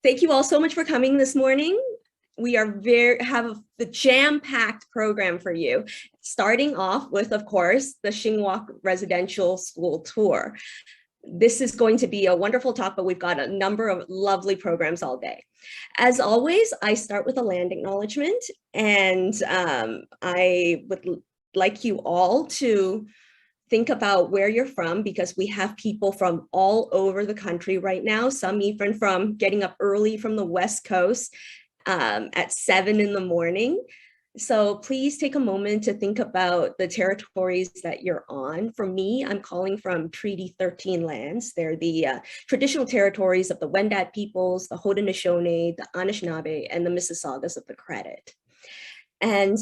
Thank you all so much for coming this morning. We are have the jam-packed program for you, starting off with, of course, the Shingwauk Residential School tour. This is going to be a wonderful talk, but we've got a number of lovely programs all day. As always, I start with a land acknowledgement, and I would like you all to think about where you're from, because we have people from all over the country right now, some even from getting up early from the West Coast at 7 in the morning. So please take a moment to think about the territories that you're on. For me, I'm calling from Treaty 13 lands. They're the traditional territories of the Wendat peoples, the Haudenosaunee, the Anishinaabe, and the Mississaugas of the Credit. And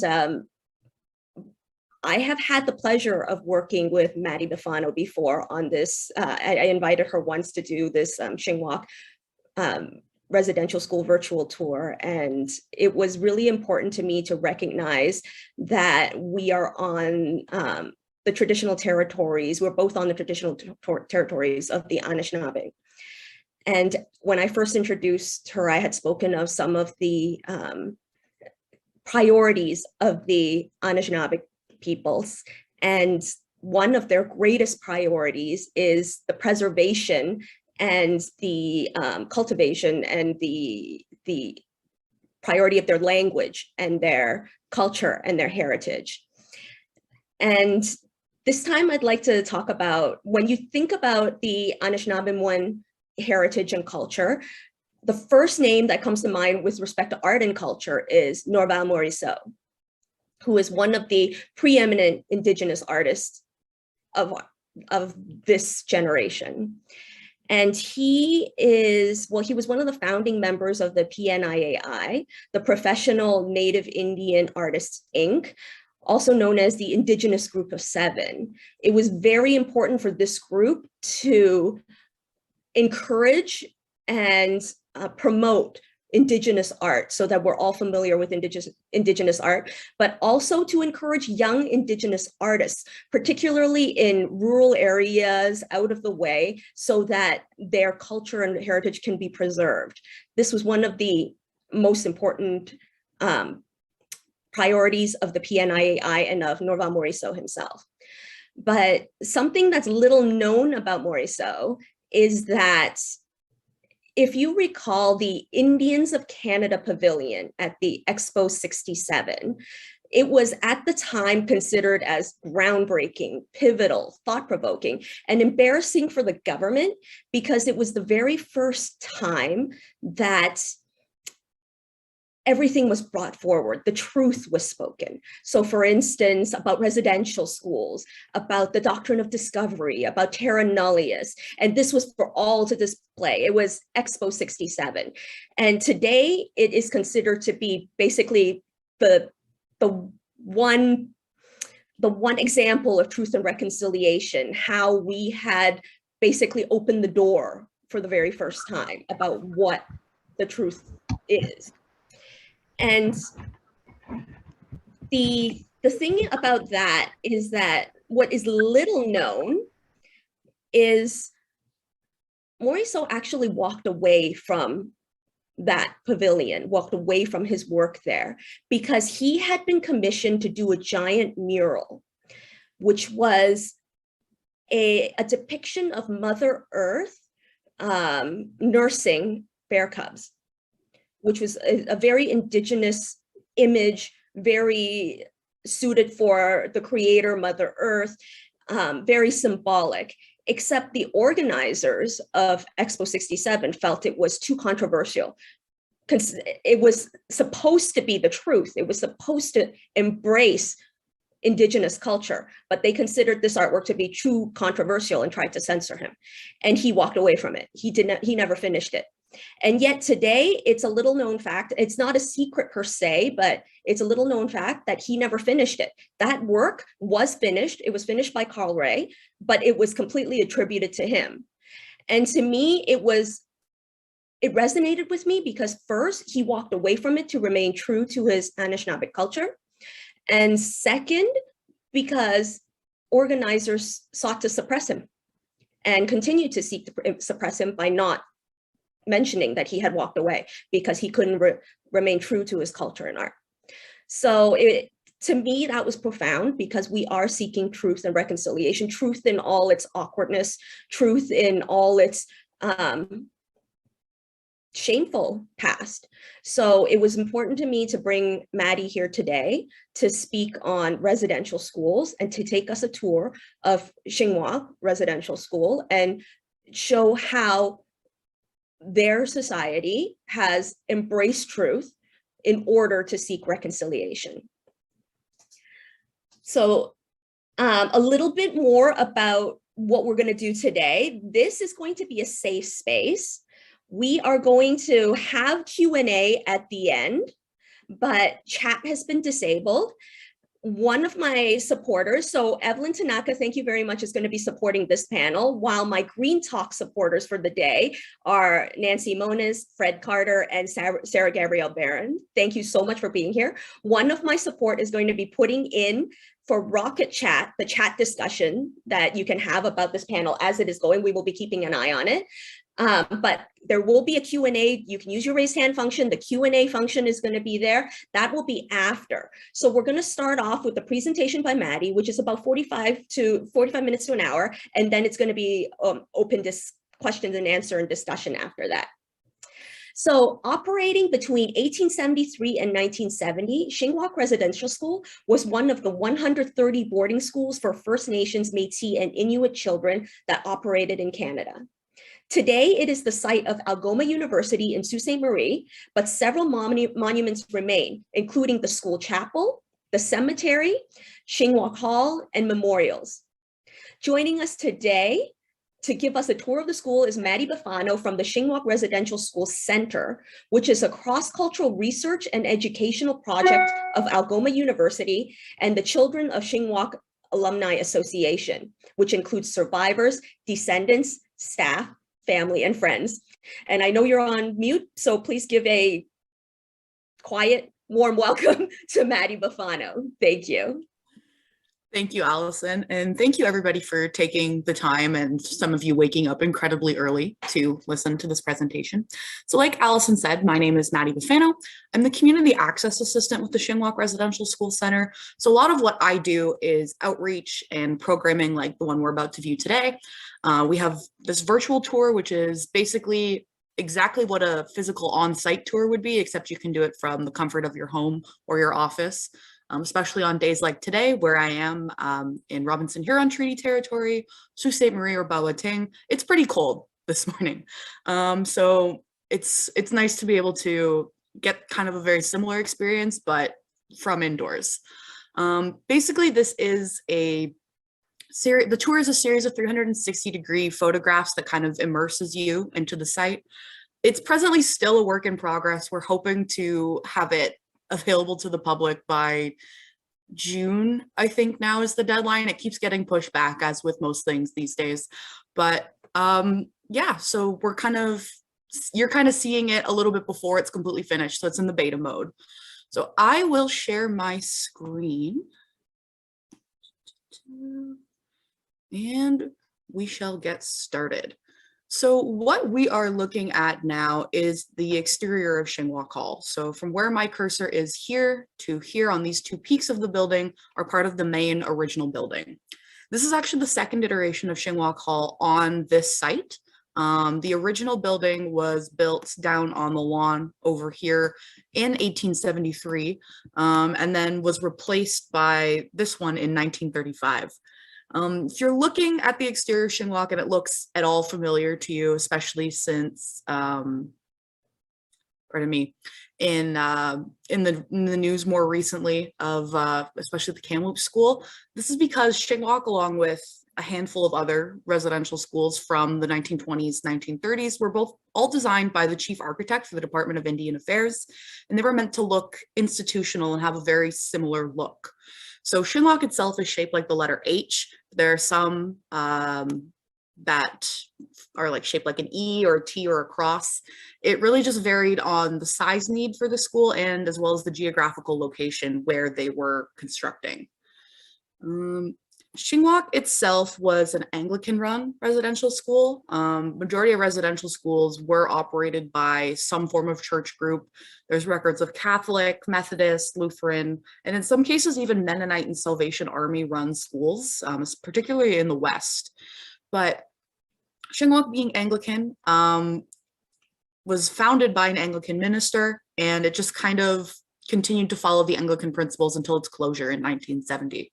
I have had the pleasure of working with Maddie Bifano before on this. I invited her once to do this Shingwauk Residential School virtual tour. And it was really important to me to recognize that we are on the traditional territories. We're both on the traditional territories of the Anishinaabe. And when I first introduced her, I had spoken of some of the priorities of the Anishinaabe peoples. And one of their greatest priorities is the preservation and the cultivation and the priority of their language and their culture and their heritage. And this time I'd like to talk about, when you think about the Anishinaabemowin heritage and culture, the first name that comes to mind with respect to art and culture is Norval Morisseau, who is one of the preeminent Indigenous artists of this generation. And he was one of the founding members of the PNIAI, the Professional Native Indian Artists, Inc., also known as the Indigenous Group of Seven. It was very important for this group to encourage and promote Indigenous art, so that we're all familiar with Indigenous art, but also to encourage young Indigenous artists, particularly in rural areas out of the way, so that their culture and heritage can be preserved. This was one of the most important priorities of the PNIAI and of Norval Morisseau himself. But something that's little known about Morisseau is that, if you recall the Indians of Canada Pavilion at the Expo 67, it was at the time considered as groundbreaking, pivotal, thought-provoking, and embarrassing for the government, because it was the very first time that everything was brought forward, the truth was spoken. So for instance, about residential schools, about the doctrine of discovery, about terra nullius, and this was for all to display. It was Expo 67. And today it is considered to be basically the one example of truth and reconciliation, how we had basically opened the door for the very first time about what the truth is. And the thing about that is that what is little known is Morisseau actually walked away from that pavilion, walked away from his work there, because he had been commissioned to do a giant mural, which was a depiction of Mother Earth nursing bear cubs, which was a very Indigenous image, very suited for the creator, Mother Earth, very symbolic, except the organizers of Expo 67 felt it was too controversial. It was supposed to be the truth. It was supposed to embrace Indigenous culture, but they considered this artwork to be too controversial and tried to censor him. And he walked away from it. He never finished it. And yet today, it's a little known fact, it's not a secret per se, but it's a little known fact that he never finished it. That work was finished. It was finished by Carl Ray, but it was completely attributed to him. And to me, it resonated with me because first, he walked away from it to remain true to his Anishinaabe culture. And second, because organizers sought to suppress him and continue to seek to suppress him by not mentioning that he had walked away because he couldn't remain true to his culture and art. So to me, that was profound because we are seeking truth and reconciliation, truth in all its awkwardness, truth in all its shameful past. So it was important to me to bring Maddie here today to speak on residential schools and to take us a tour of Shingwauk Residential School and show how their society has embraced truth in order to seek reconciliation. So a little bit more about what we're going to do today. This is going to be a safe space. We are going to have Q&A at the end, but chat has been disabled. One of my supporters, so Evelyn Tanaka, thank you very much, is going to be supporting this panel, while my Green Talk supporters for the day are Nancy Moniz, Fred Carter, and Sarah Gabrielle Barron. Thank you so much for being here. One of my support is going to be putting in for Rocket Chat, the chat discussion that you can have about this panel as it is going. We will be keeping an eye on it. But there will be a Q&A. You can use your raise hand function. The Q&A function is going to be there. That will be after. So we're going to start off with the presentation by Maddie, which is about 45 minutes to an hour. And then it's going to be open questions and answer and discussion after that. So operating between 1873 and 1970, Shingwauk Residential School was one of the 130 boarding schools for First Nations, Métis, and Inuit children that operated in Canada. Today, it is the site of Algoma University in Sault Ste. Marie, but several monuments remain, including the school chapel, the cemetery, Shingwauk Hall, and memorials. Joining us today to give us a tour of the school is Maddie Bifano from the Shingwauk Residential Schools Centre, which is a cross-cultural research and educational project of Algoma University and the Children of Shingwauk Alumni Association, which includes survivors, descendants, staff, family, and friends. And I know you're on mute, so please give a quiet, warm welcome to Maddie Bifano. Thank you. Thank you, Allison. And thank you everybody for taking the time, and some of you waking up incredibly early to listen to this presentation. So like Allison said, my name is Maddie Bifano. I'm the Community Access Assistant with the Shingwauk Residential Schools Centre. So a lot of what I do is outreach and programming like the one we're about to view today. We have this virtual tour, which is basically exactly what a physical on-site tour would be, except you can do it from the comfort of your home or your office, especially on days like today, where I am in Robinson Huron Treaty Territory, Sault Ste. Marie, or Bawating. It's pretty cold this morning. So it's nice to be able to get kind of a very similar experience, but from indoors. Basically, this is the tour is a series of 360-degree photographs that kind of immerses you into the site. It's presently still a work in progress. We're hoping to have it available to the public by June, I think now is the deadline. It keeps getting pushed back, as with most things these days. But yeah, so you're kind of seeing it a little bit before it's completely finished. So it's in the beta mode. So I will share my screen. And we shall get started. So what we are looking at now is the exterior of Shingwauk Hall. So from where my cursor is here to here on these two peaks of the building are part of the main original building. This is actually the second iteration of Shingwauk Hall on this site. The original building was built down on the lawn over here in 1873, and then was replaced by this one in 1935. If you're looking at the exterior of Shingwauk and it looks at all familiar to you, especially since, pardon me, in the news more recently of especially the Kamloops School, this is because Shingwauk, along with a handful of other residential schools from the 1920s, 1930s, were all designed by the chief architect for the Department of Indian Affairs, and they were meant to look institutional and have a very similar look. So Shingwauk itself is shaped like the letter H. There are some that are like shaped like an E or a T or a cross. It really just varied on the size need for the school and as well as the geographical location where they were constructing. Shingwauk itself was an Anglican-run residential school. Majority of residential schools were operated by some form of church group. There's records of Catholic, Methodist, Lutheran, and in some cases even Mennonite and Salvation Army run schools, particularly in the West. But Shingwauk, being Anglican, was founded by an Anglican minister, and it just kind of continued to follow the Anglican principles until its closure in 1970.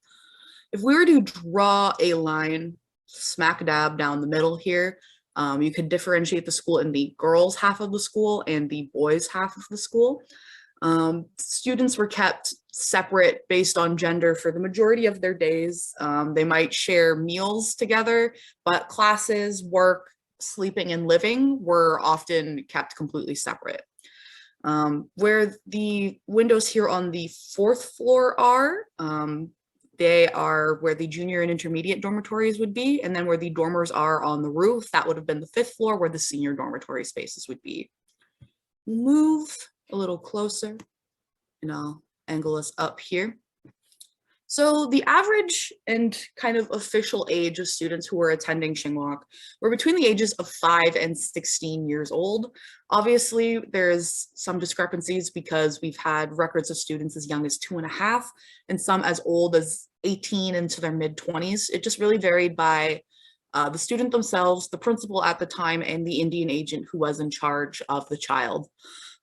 If we were to draw a line smack dab down the middle here, you could differentiate the school in the girls' half of the school and the boys' half of the school. Students were kept separate based on gender for the majority of their days. They might share meals together, but classes, work, sleeping, and living were often kept completely separate. Where the windows here on the 4th floor are, they are where the junior and intermediate dormitories would be, and then where the dormers are on the roof, that would have been the 5th floor where the senior dormitory spaces would be. Move a little closer, and I'll angle us up here. So the average and kind of official age of students who were attending Shingwauk were between the ages of 5 and 16 years old. Obviously, there's some discrepancies because we've had records of students as young as 2.5 and some as old as 18 into their mid-20s. It just really varied by the student themselves, the principal at the time, and the Indian agent who was in charge of the child.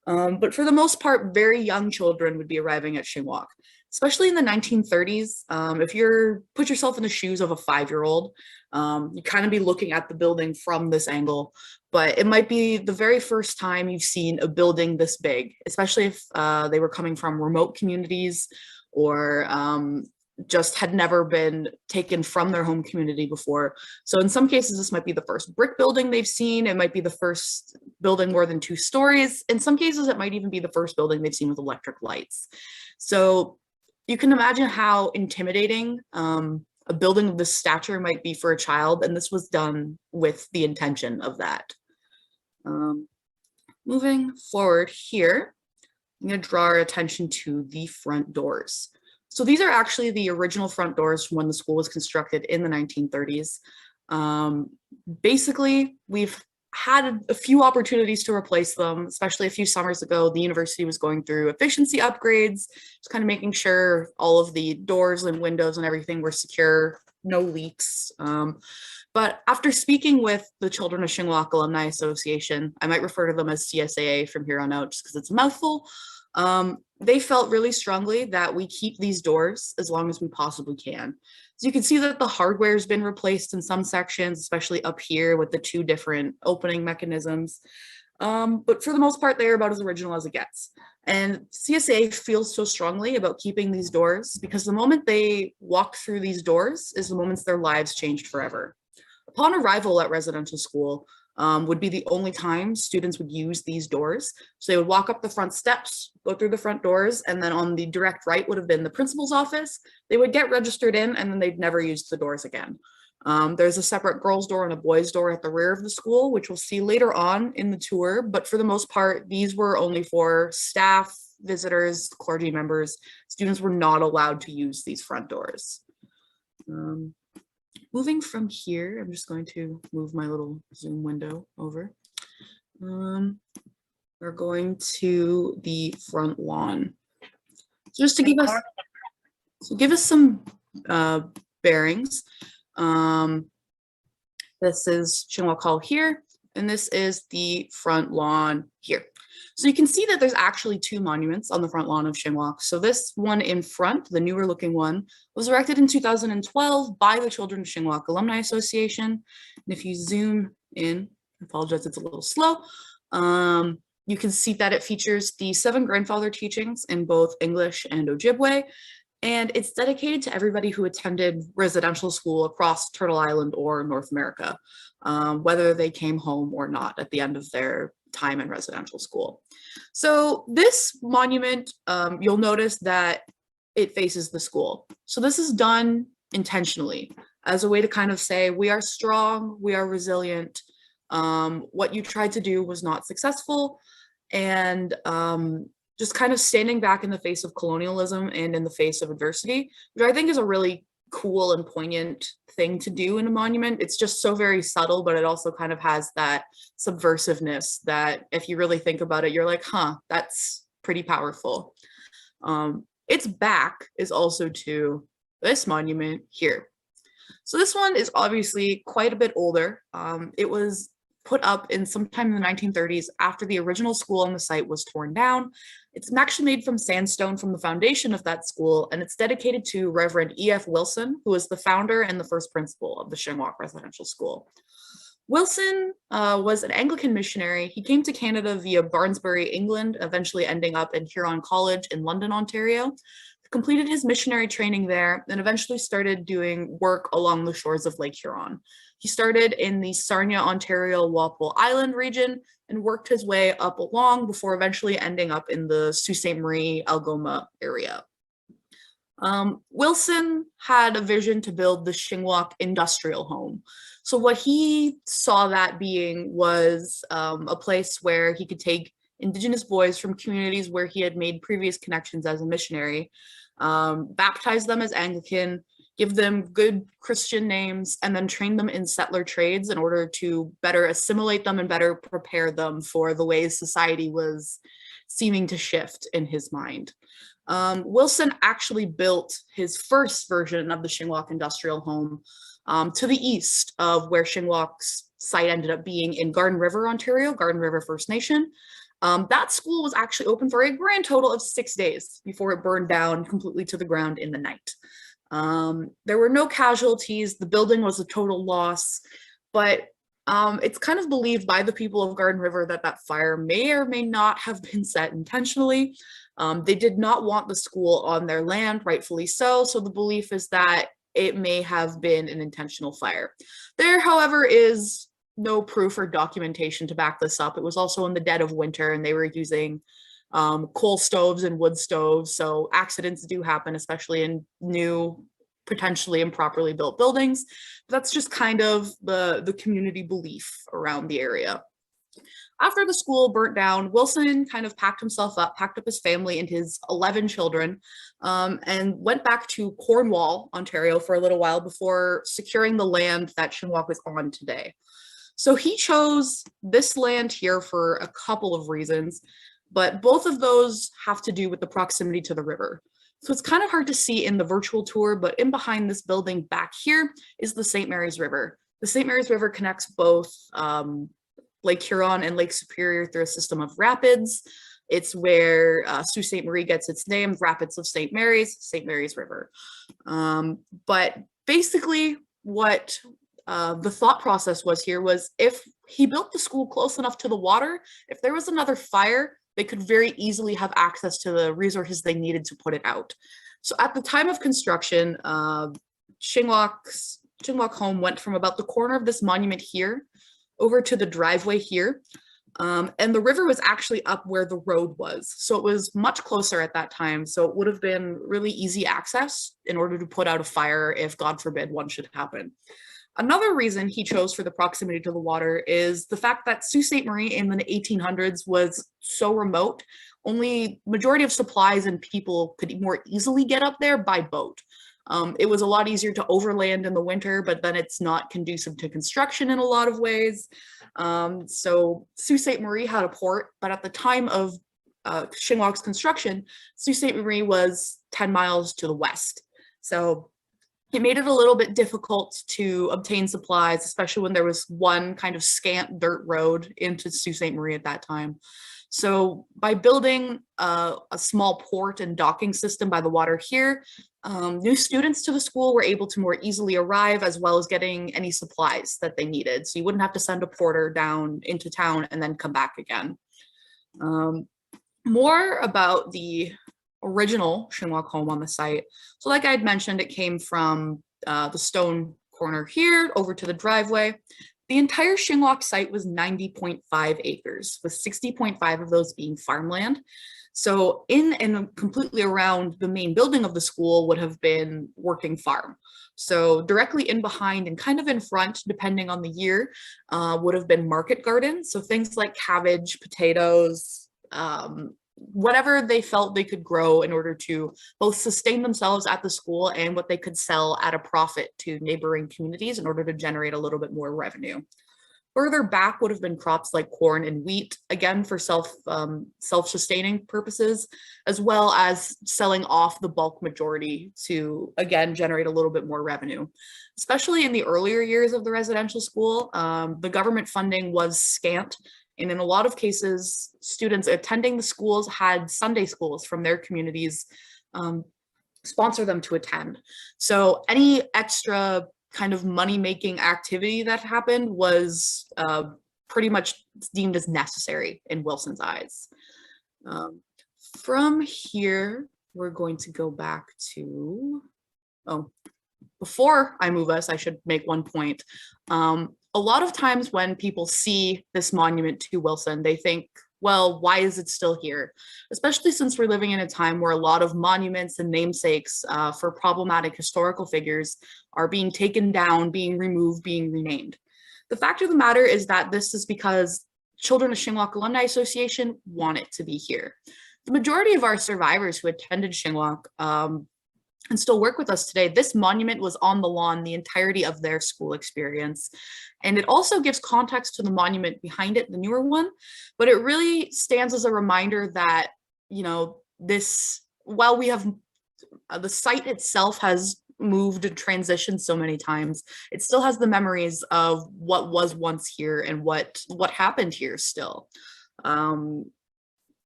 But for the most part, very young children would be arriving at Shingwauk. Especially in the 1930s, if you're put yourself in the shoes of a 5-year-old, you kind of be looking at the building from this angle, but it might be the very first time you've seen a building this big, especially if they were coming from remote communities or just had never been taken from their home community before. So in some cases, this might be the first brick building they've seen. It might be the first building more than 2 stories. In some cases, it might even be the first building they've seen with electric lights. So you can imagine how intimidating a building of this stature might be for a child, and this was done with the intention of that. Moving forward here, I'm going to draw our attention to the front doors. So these are actually the original front doors from when the school was constructed in the 1930s. Basically, we've had a few opportunities to replace them, especially a few summers ago. The university was going through efficiency upgrades, just kind of making sure all of the doors and windows and everything were secure, no leaks. But after speaking with the Children of Shingwauk Alumni Association, I might refer to them as CSAA from here on out just because it's a mouthful. They felt really strongly that we keep these doors as long as we possibly can. So you can see that the hardware has been replaced in some sections, especially up here with the 2 different opening mechanisms. But for the most part, they're about as original as it gets. And CSA feels so strongly about keeping these doors because the moment they walk through these doors is the moments their lives changed forever. Upon arrival at residential school, would be the only time students would use these doors. So they would walk up the front steps, go through the front doors, and then on the direct right would have been the principal's office. They would get registered in, and then they'd never use the doors again. There's a separate girls' door and a boys' door at the rear of the school, which we'll see later on in the tour. But for the most part, these were only for staff, visitors, clergy members. Students were not allowed to use these front doors. Moving from here, I'm just going to move my little Zoom window over. We're going to the front lawn. So just to give us some bearings. This is Shingwauk Hall here, and this is the front lawn here. So you can see that there's actually 2 monuments on the front lawn of Shingwauk. So this one in front, the newer looking one, was erected in 2012 by the Children of Shingwauk Alumni Association. And if you zoom in, I apologize, it's a little slow. You can see that it features the 7 grandfather teachings in both English and Ojibwe. And it's dedicated to everybody who attended residential school across Turtle Island or North America, whether they came home or not at the end of their time in residential school. So this monument, you'll notice that it faces the school. So this is done intentionally as a way to kind of say, we are strong, we are resilient. What you tried to do was not successful. And just kind of standing back in the face of colonialism and in the face of adversity, which I think is a really cool and poignant thing to do in a monument. It's just so very subtle, but it also kind of has that subversiveness that if you really think about it, you're like, huh, that's pretty powerful. Its back is also to this monument here. So this one is obviously quite a bit older. It was put up in sometime in the 1930s after the original school on the site was torn down. It's actually made from sandstone from the foundation of that school, and it's dedicated to Reverend E.F. Wilson, who was the founder and the first principal of the Shingwauk Residential School. Wilson was an Anglican missionary. He came to Canada via Barnsbury, England, eventually ending up in Huron College in London, Ontario. Completed his missionary training there, and eventually started doing work along the shores of Lake Huron. He started in the Sarnia, Ontario, Walpole Island region and worked his way up along before eventually ending up in the Sault Ste. Marie, Algoma area. Wilson had a vision to build the Shingwauk Industrial Home. So what he saw that being was a place where he could take Indigenous boys from communities where he had made previous connections as a missionary, baptize them as Anglican, give them good Christian names, and then train them in settler trades in order to better assimilate them and better prepare them for the ways society was seeming to shift in his mind. Wilson actually built his first version of the Shingwauk Industrial Home to the east of where Shingwauk's site ended up being in Garden River, Ontario, Garden River First Nation. That school was actually open for a grand total of 6 days before it burned down completely to the ground in the night. There were no casualties. The building was a total loss, but it's kind of believed by the people of Garden River that that fire may or may not have been set intentionally. They did not want the school on their land, rightfully so. So the belief is that it may have been an intentional fire. There, however, is no proof or documentation to back this up. It was also in the dead of winter and they were using coal stoves and wood stoves. So accidents do happen, especially in new, potentially improperly built buildings. But that's just kind of the community belief around the area. After the school burnt down, Wilson kind of packed himself up, packed up his family and his 11 children, and went back to Cornwall, Ontario for a little while before securing the land that Shingwauk is on today. So he chose this land here for a couple of reasons, but both of those have to do with the proximity to the river. So it's kind of hard to see in the virtual tour, but in behind this building back here is the St. Mary's River. The St. Mary's River connects both Lake Huron and Lake Superior through a system of rapids. It's where Sault Ste. Marie gets its name, Rapids of St. Mary's River. But basically what the thought process was here was if he built the school close enough to the water, if there was another fire, they could very easily have access to the resources they needed to put it out. So at the time of construction, Shingwauk Home went from about the corner of this monument here over to the driveway here. And the river was actually up where the road was. So it was much closer at that time. So it would have been really easy access in order to put out a fire if, God forbid, one should happen. Another reason he chose for the proximity to the water is the fact that Sault Ste. Marie in the 1800s was so remote, only majority of supplies and people could more easily get up there by boat. It was a lot easier to overland in the winter, but then it's not conducive to construction in a lot of ways. So Sault Ste. Marie had a port, but at the time of Shingwauk's construction, Sault Ste. Marie was 10 miles to the west. So it made it a little bit difficult to obtain supplies, especially when there was one kind of scant dirt road into Sault Ste. Marie at that time. So by building a small port and docking system by the water here, new students to the school were able to more easily arrive as well as getting any supplies that they needed. So you wouldn't have to send a porter down into town and then come back again. More about the original Shingwauk home on the site. So like I had mentioned, it came from the stone corner here over to the driveway. The entire Shingwauk site was 90.5 acres, with 60.5 of those being farmland. So in and completely around the main building of the school would have been working farm. So directly in behind and kind of in front, depending on the year, would have been market gardens. So things like cabbage, potatoes, whatever they felt they could grow in order to both sustain themselves at the school and what they could sell at a profit to neighboring communities in order to generate a little bit more revenue. Further back would have been crops like corn and wheat, again for self-sustaining purposes, as well as selling off the bulk majority to, again, generate a little bit more revenue. Especially in the earlier years of the residential school, the government funding was scant, and in a lot of cases, students attending the schools had Sunday schools from their communities sponsor them to attend. So any extra kind of money-making activity that happened was pretty much deemed as necessary in Wilson's eyes. From here, we're going to go back to, before I move us, I should make one point. A lot of times when people see this monument to Wilson, they think, well, why is it still here? Especially since we're living in a time where a lot of monuments and namesakes for problematic historical figures are being taken down, being removed, being renamed. The fact of the matter is that this is because Children of Shingwauk Alumni Association want it to be here. The majority of our survivors who attended Shingwauk and still work with us today, this monument was on the lawn the entirety of their school experience. And it also gives context to the monument behind it, the newer one, but it really stands as a reminder that, you know, this, while we have, the site itself has moved and transitioned so many times, it still has the memories of what was once here and what happened here still.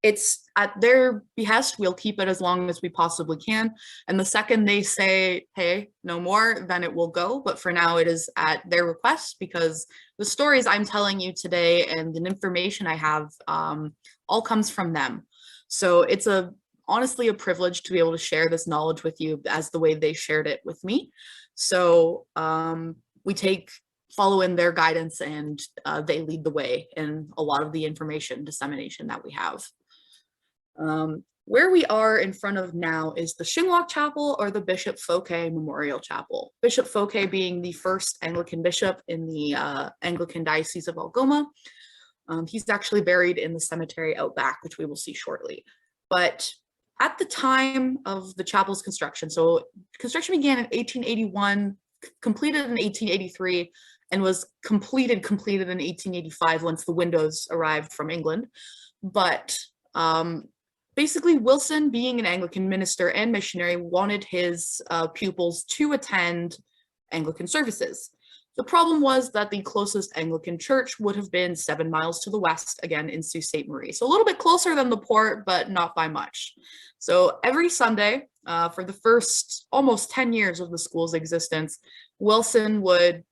It's at their behest, we'll keep it as long as we possibly can. And the second they say, hey, no more, then it will go. But for now, it is at their request because the stories I'm telling you today and the information I have all comes from them. So it's honestly a privilege to be able to share this knowledge with you as the way they shared it with me. So we follow in their guidance and they lead the way in a lot of the information dissemination that we have. Where we are in front of now is the Shingwauk Chapel or the Bishop Fouquet Memorial Chapel. Bishop Fouquet being the first Anglican bishop in the Anglican Diocese of Algoma. He's actually buried in the cemetery out back, which we will see shortly. But at the time of the chapel's construction, so construction began in 1881, completed in 1883, and was completed in 1885 once the windows arrived from England. But basically, Wilson, being an Anglican minister and missionary, wanted his pupils to attend Anglican services. The problem was that the closest Anglican church would have been 7 miles to the west, again in Sault Ste. Marie. So a little bit closer than the port, but not by much. So every Sunday, for the first almost 10 years of the school's existence, Wilson would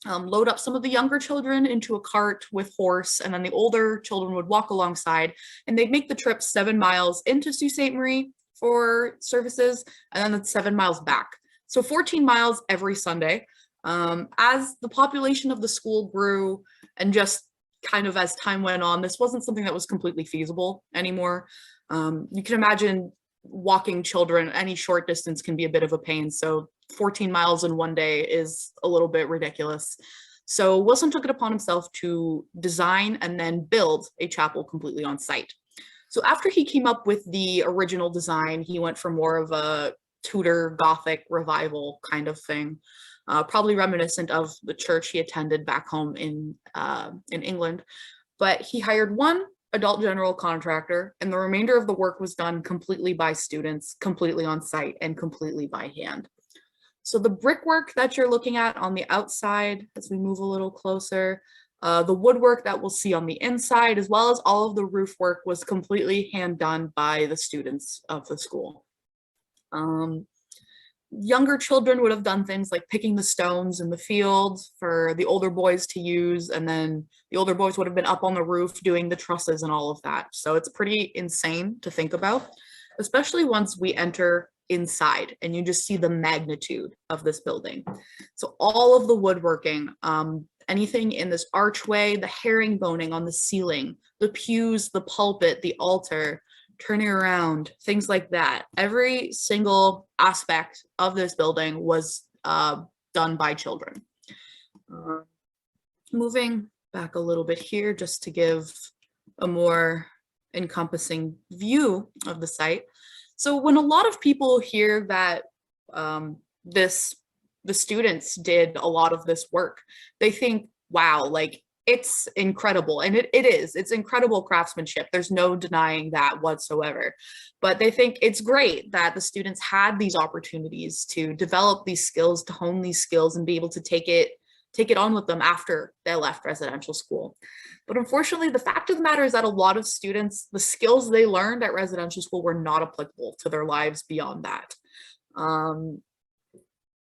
load up some of the younger children into a cart with horse, and then the older children would walk alongside, and they'd make the trip 7 miles into Sault Ste. Marie for services, and then 7 miles back. So 14 miles every Sunday. As the population of the school grew and just kind of as time went on, this wasn't something that was completely feasible anymore. You can imagine walking children any short distance can be a bit of a pain. So 14 miles in one day is a little bit ridiculous. So Wilson took it upon himself to design and then build a chapel completely on site. So after he came up with the original design, he went for more of a Tudor Gothic revival kind of thing, probably reminiscent of the church he attended back home in England. But he hired one adult general contractor, and the remainder of the work was done completely by students, completely on site, and completely by hand. So the brickwork that you're looking at on the outside, as we move a little closer, the woodwork that we'll see on the inside, as well as all of the roof work, was completely hand done by the students of the school. Younger children would have done things like picking the stones in the field for the older boys to use, and then the older boys would have been up on the roof doing the trusses and all of that. So it's pretty insane to think about, especially once we enter inside and you just see the magnitude of this building. So all of the woodworking, anything in this archway, the herringboning on the ceiling, the pews, the pulpit, the altar, turning around, things like that. Every single aspect of this building was done by children. Moving back a little bit here, just to give a more encompassing view of the site. So when a lot of people hear that the students did a lot of this work, they think, wow, like it's incredible. And it's incredible craftsmanship. There's no denying that whatsoever. But they think it's great that the students had these opportunities to develop these skills, to hone these skills and be able to take it on with them after they left residential school. But unfortunately, the fact of the matter is that a lot of students, the skills they learned at residential school were not applicable to their lives beyond that.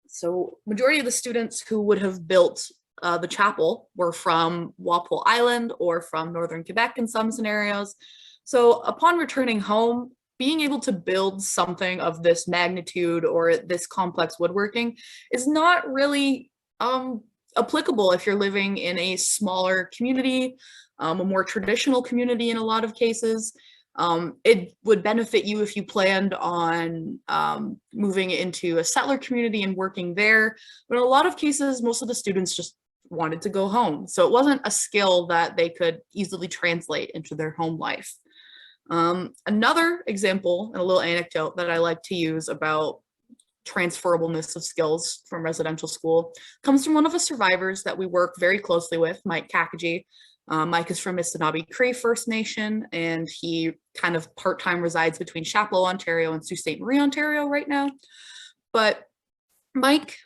So majority of the students who would have built the chapel were from Walpole Island or from Northern Quebec in some scenarios. So upon returning home, being able to build something of this magnitude or this complex woodworking is not really applicable if you're living in a smaller community, a more traditional community in a lot of cases. It would benefit you if you planned on moving into a settler community and working there. But in a lot of cases, most of the students just wanted to go home. So it wasn't a skill that they could easily translate into their home life. Another example and a little anecdote that I like to use about transferableness of skills from residential school comes from one of the survivors that we work very closely with, Mike Kakagi. Mike is from Missinaibi Cree First Nation, and he kind of part-time resides between Chapleau, Ontario and Sault Ste. Marie, Ontario right now. But Mike,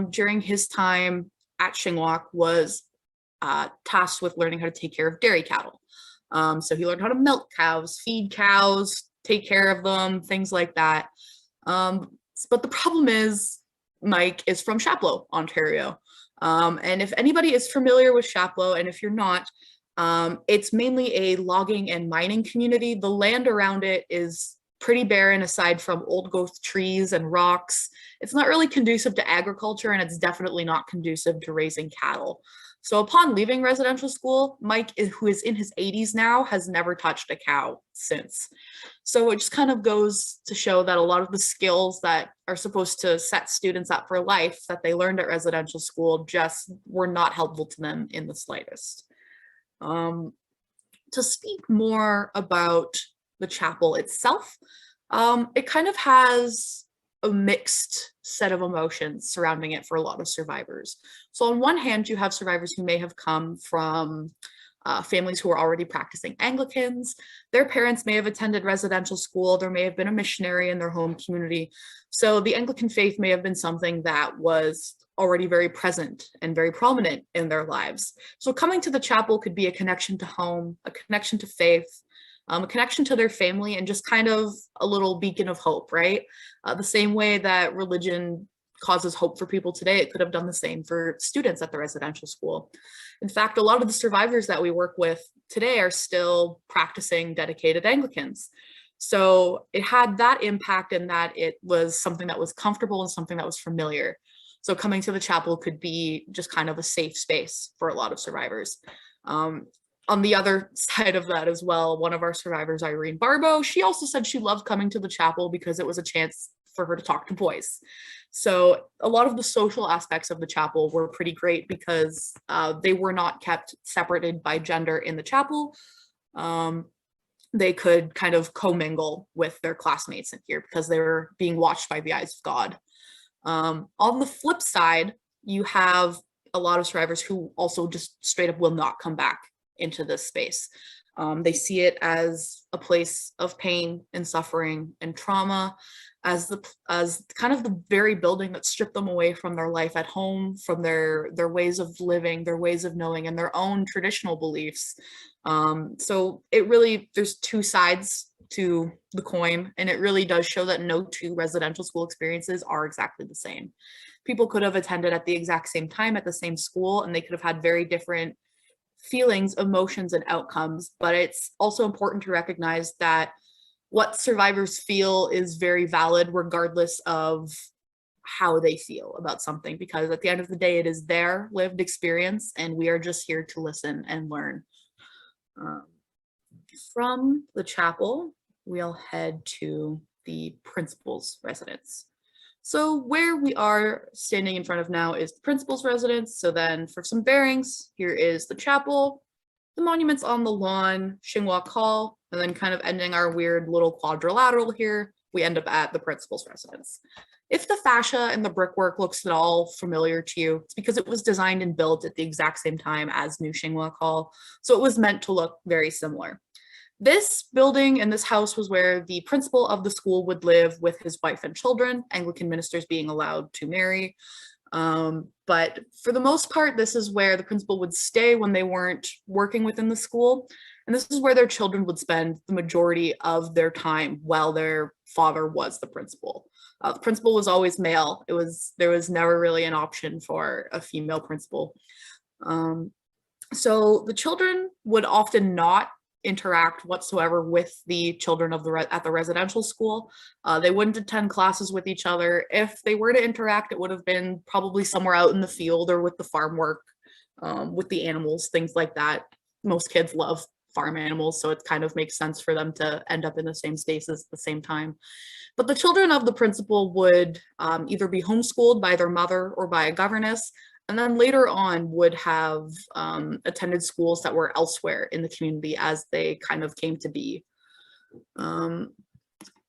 during his time at Shingwauk, was tasked with learning how to take care of dairy cattle. So he learned how to milk cows, feed cows, take care of them, things like that. But the problem is Mike is from Chapleau, Ontario. And if anybody is familiar with Chapleau, and if you're not, it's mainly a logging and mining community. The land around it is pretty barren aside from old growth trees and rocks. It's not really conducive to agriculture, and it's definitely not conducive to raising cattle. So upon leaving residential school, Mike, who is in his 80s now, has never touched a cow since. So it just kind of goes to show that a lot of the skills that are supposed to set students up for life that they learned at residential school just were not helpful to them in the slightest. To speak more about the chapel itself, it kind of has a mixed set of emotions surrounding it for a lot of survivors. So on one hand, you have survivors who may have come from families who are already practicing Anglicans. Their parents may have attended residential school. There may have been a missionary in their home community. So the Anglican faith may have been something that was already very present and very prominent in their lives. So coming to the chapel could be a connection to home, a connection to faith, a connection to their family, and just kind of a little beacon of hope, right? The same way that religion causes hope for people today, it could have done the same for students at the residential school. In fact, a lot of the survivors that we work with today are still practicing dedicated Anglicans. So it had that impact in that it was something that was comfortable and something that was familiar. So coming to the chapel could be just kind of a safe space for a lot of survivors. On the other side of that as well, one of our survivors, Irene Barbo, she also said she loved coming to the chapel because it was a chance for her to talk to boys. So a lot of the social aspects of the chapel were pretty great because they were not kept separated by gender in the chapel. They could kind of commingle with their classmates in here because they were being watched by the eyes of God. On the flip side, you have a lot of survivors who also just straight up will not come back into this space. They see it as a place of pain and suffering and trauma, as kind of the very building that stripped them away from their life at home, from their ways of living, their ways of knowing, and their own traditional beliefs. So it really, there's two sides to the coin, and it really does show that no two residential school experiences are exactly the same. People could have attended at the exact same time at the same school, and they could have had very different feelings, emotions, and outcomes. But it's also important to recognize that what survivors feel is very valid regardless of how they feel about something, because at the end of the day, it is their lived experience, and we are just here to listen and learn. From the chapel, we'll head to the principal's residence. So where we are standing in front of now is the principal's residence. So then for some bearings, here is the chapel, the monuments on the lawn, Shingwauk Hall, and then kind of ending our weird little quadrilateral here, we end up at the principal's residence. If the fascia and the brickwork looks at all familiar to you, it's because it was designed and built at the exact same time as New Shingwauk Hall, so it was meant to look very similar. This building and this house was where the principal of the school would live with his wife and children, Anglican ministers being allowed to marry. But for the most part, this is where the principal would stay when they weren't working within the school. And this is where their children would spend the majority of their time while their father was the principal. The principal was always male. There was never really an option for a female principal. So the children would often not interact whatsoever with the children of at the residential school. They wouldn't attend classes with each other. If they were to interact, it would have been probably somewhere out in the field or with the farm work, with the animals, things like that. Most kids love farm animals, so it kind of makes sense for them to end up in the same spaces at the same time. But the children of the principal would either be homeschooled by their mother or by a governess, and then later on would have attended schools that were elsewhere in the community as they kind of came to be.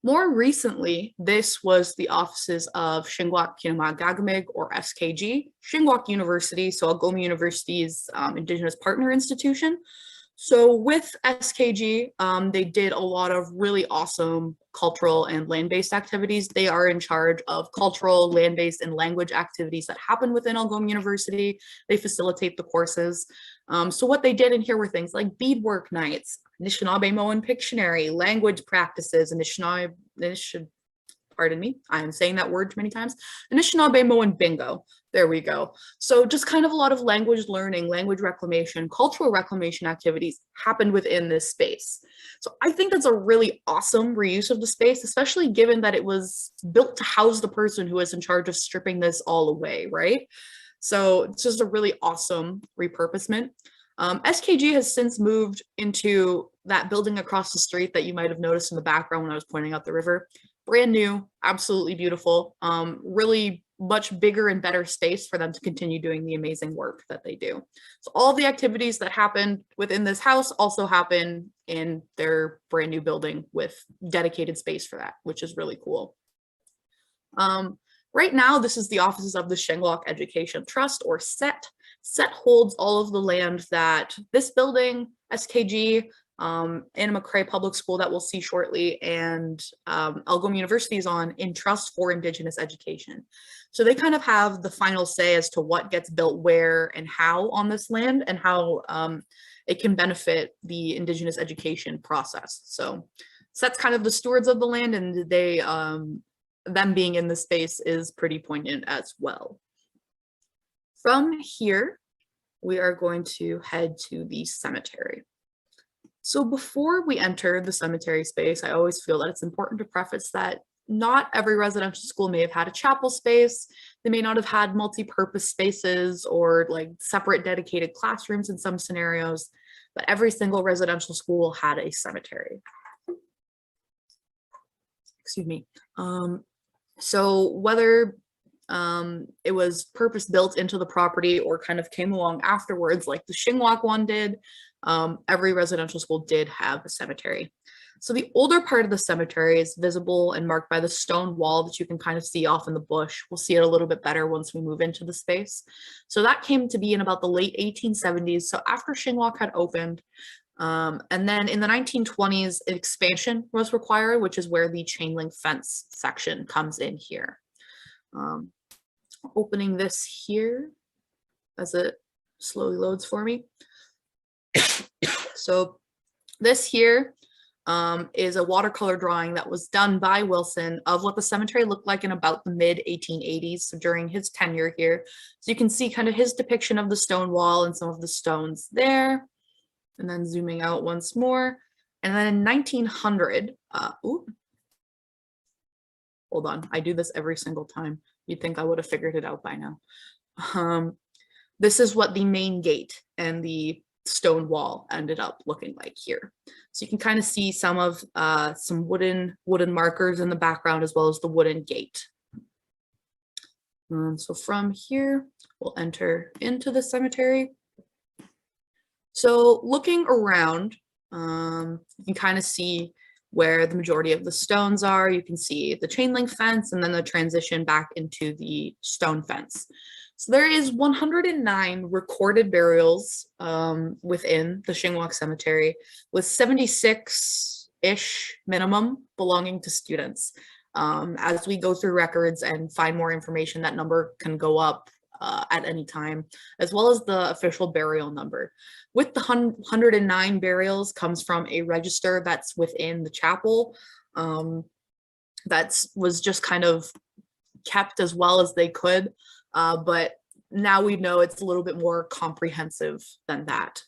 More recently, this was the offices of Shingwauk Kinamagagamig, or SKG, Shingwauk University, so Algoma University's Indigenous Partner Institution. So with SKG, they did a lot of really awesome cultural and land-based activities. They are in charge of cultural, land-based, and language activities that happen within Algoma University. They facilitate the courses. So what they did in here were things like beadwork nights, Anishinaabe-Moan Pictionary, language practices, pardon me, I am saying that word too many times, Anishinaabe-Moan Bingo. There we go. So just kind of a lot of language learning, language reclamation, cultural reclamation activities happened within this space. So I think that's a really awesome reuse of the space, especially given that it was built to house the person who is in charge of stripping this all away, right? So it's just a really awesome repurposement. SKG has since moved into that building across the street that you might have noticed in the background when I was pointing out the river. Brand new, absolutely beautiful, really much bigger and better space for them to continue doing the amazing work that they do. So all the activities that happen within this house also happen in their brand new building with dedicated space for that, which is really cool. Right now, this is the offices of the Shingwauk Education Trust, or SET. SET holds all of the land that this building, SKG, Anna McCrae Public School that we'll see shortly, and Algoma University is on in trust for Indigenous education. So they kind of have the final say as to what gets built where and how on this land, and how it can benefit the Indigenous education process. So SET's kind of the stewards of the land, and they them being in the space is pretty poignant as well. From here, we are going to head to the cemetery. So before we enter the cemetery space, I always feel that it's important to preface that not every residential school may have had a chapel space. They may not have had multi-purpose spaces or like separate dedicated classrooms in some scenarios, but every single residential school had a cemetery. Excuse me. So whether it was purpose built into the property or kind of came along afterwards, like the Shingwauk one did, every residential school did have a cemetery. So the older part of the cemetery is visible and marked by the stone wall that you can kind of see off in the bush. We'll see it a little bit better once we move into the space. So that came to be in about the late 1870s. So after Shingwauk had opened, and then in the 1920s, an expansion was required, which is where the chain link fence section comes in here. Opening this here as it slowly loads for me. So this here is a watercolor drawing that was done by Wilson of what the cemetery looked like in about the mid 1880s, so during his tenure here. So you can see kind of his depiction of the stone wall and some of the stones there. And then zooming out once more. And then in 1900, hold on, I do this every single time. You'd think I would have figured it out by now. This is what the main gate and the stone wall ended up looking like here. So you can kind of see some of some wooden markers in the background, as well as the wooden gate. So from here, we'll enter into the cemetery. So looking around, you can kind of see where the majority of the stones are. You can see the chain link fence and then the transition back into the stone fence. So there is 109 recorded burials within the Shingwauk Cemetery, with 76-ish minimum belonging to students. As we go through records and find more information, that number can go up at any time, as well as the official burial number. With the 109 burials comes from a register that's within the chapel that was just kind of kept as well as they could, but now we know it's a little bit more comprehensive than that.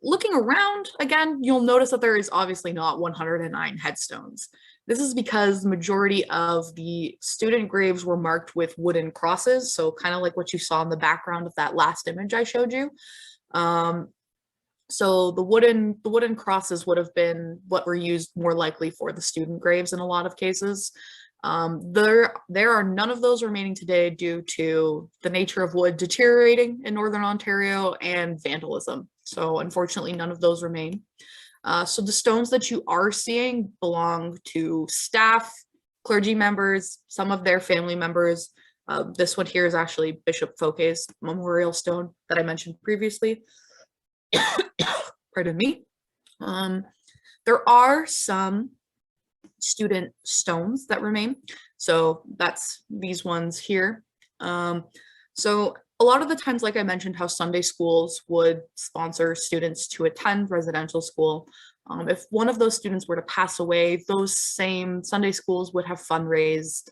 Looking around, again, you'll notice that there is obviously not 109 headstones. This is because the majority of the student graves were marked with wooden crosses, so kind of like what you saw in the background of that last image I showed you. So the wooden crosses would have been what were used more likely for the student graves in a lot of cases. There are none of those remaining today due to the nature of wood deteriorating in Northern Ontario and vandalism. So unfortunately, none of those remain. So the stones that you are seeing belong to staff, clergy members, some of their family members. This one here is actually Bishop Fouquet's memorial stone that I mentioned previously. Pardon me. There are some student stones that remain. So that's these ones here. So a lot of the times, like I mentioned, how Sunday schools would sponsor students to attend residential school. If one of those students were to pass away, those same Sunday schools would have fundraised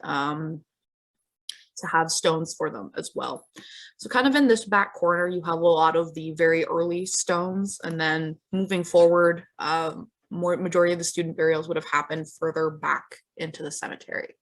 to have stones for them as well. So kind of in this back corner, you have a lot of the very early stones, and then moving forward, majority of the student burials would have happened further back into the cemetery.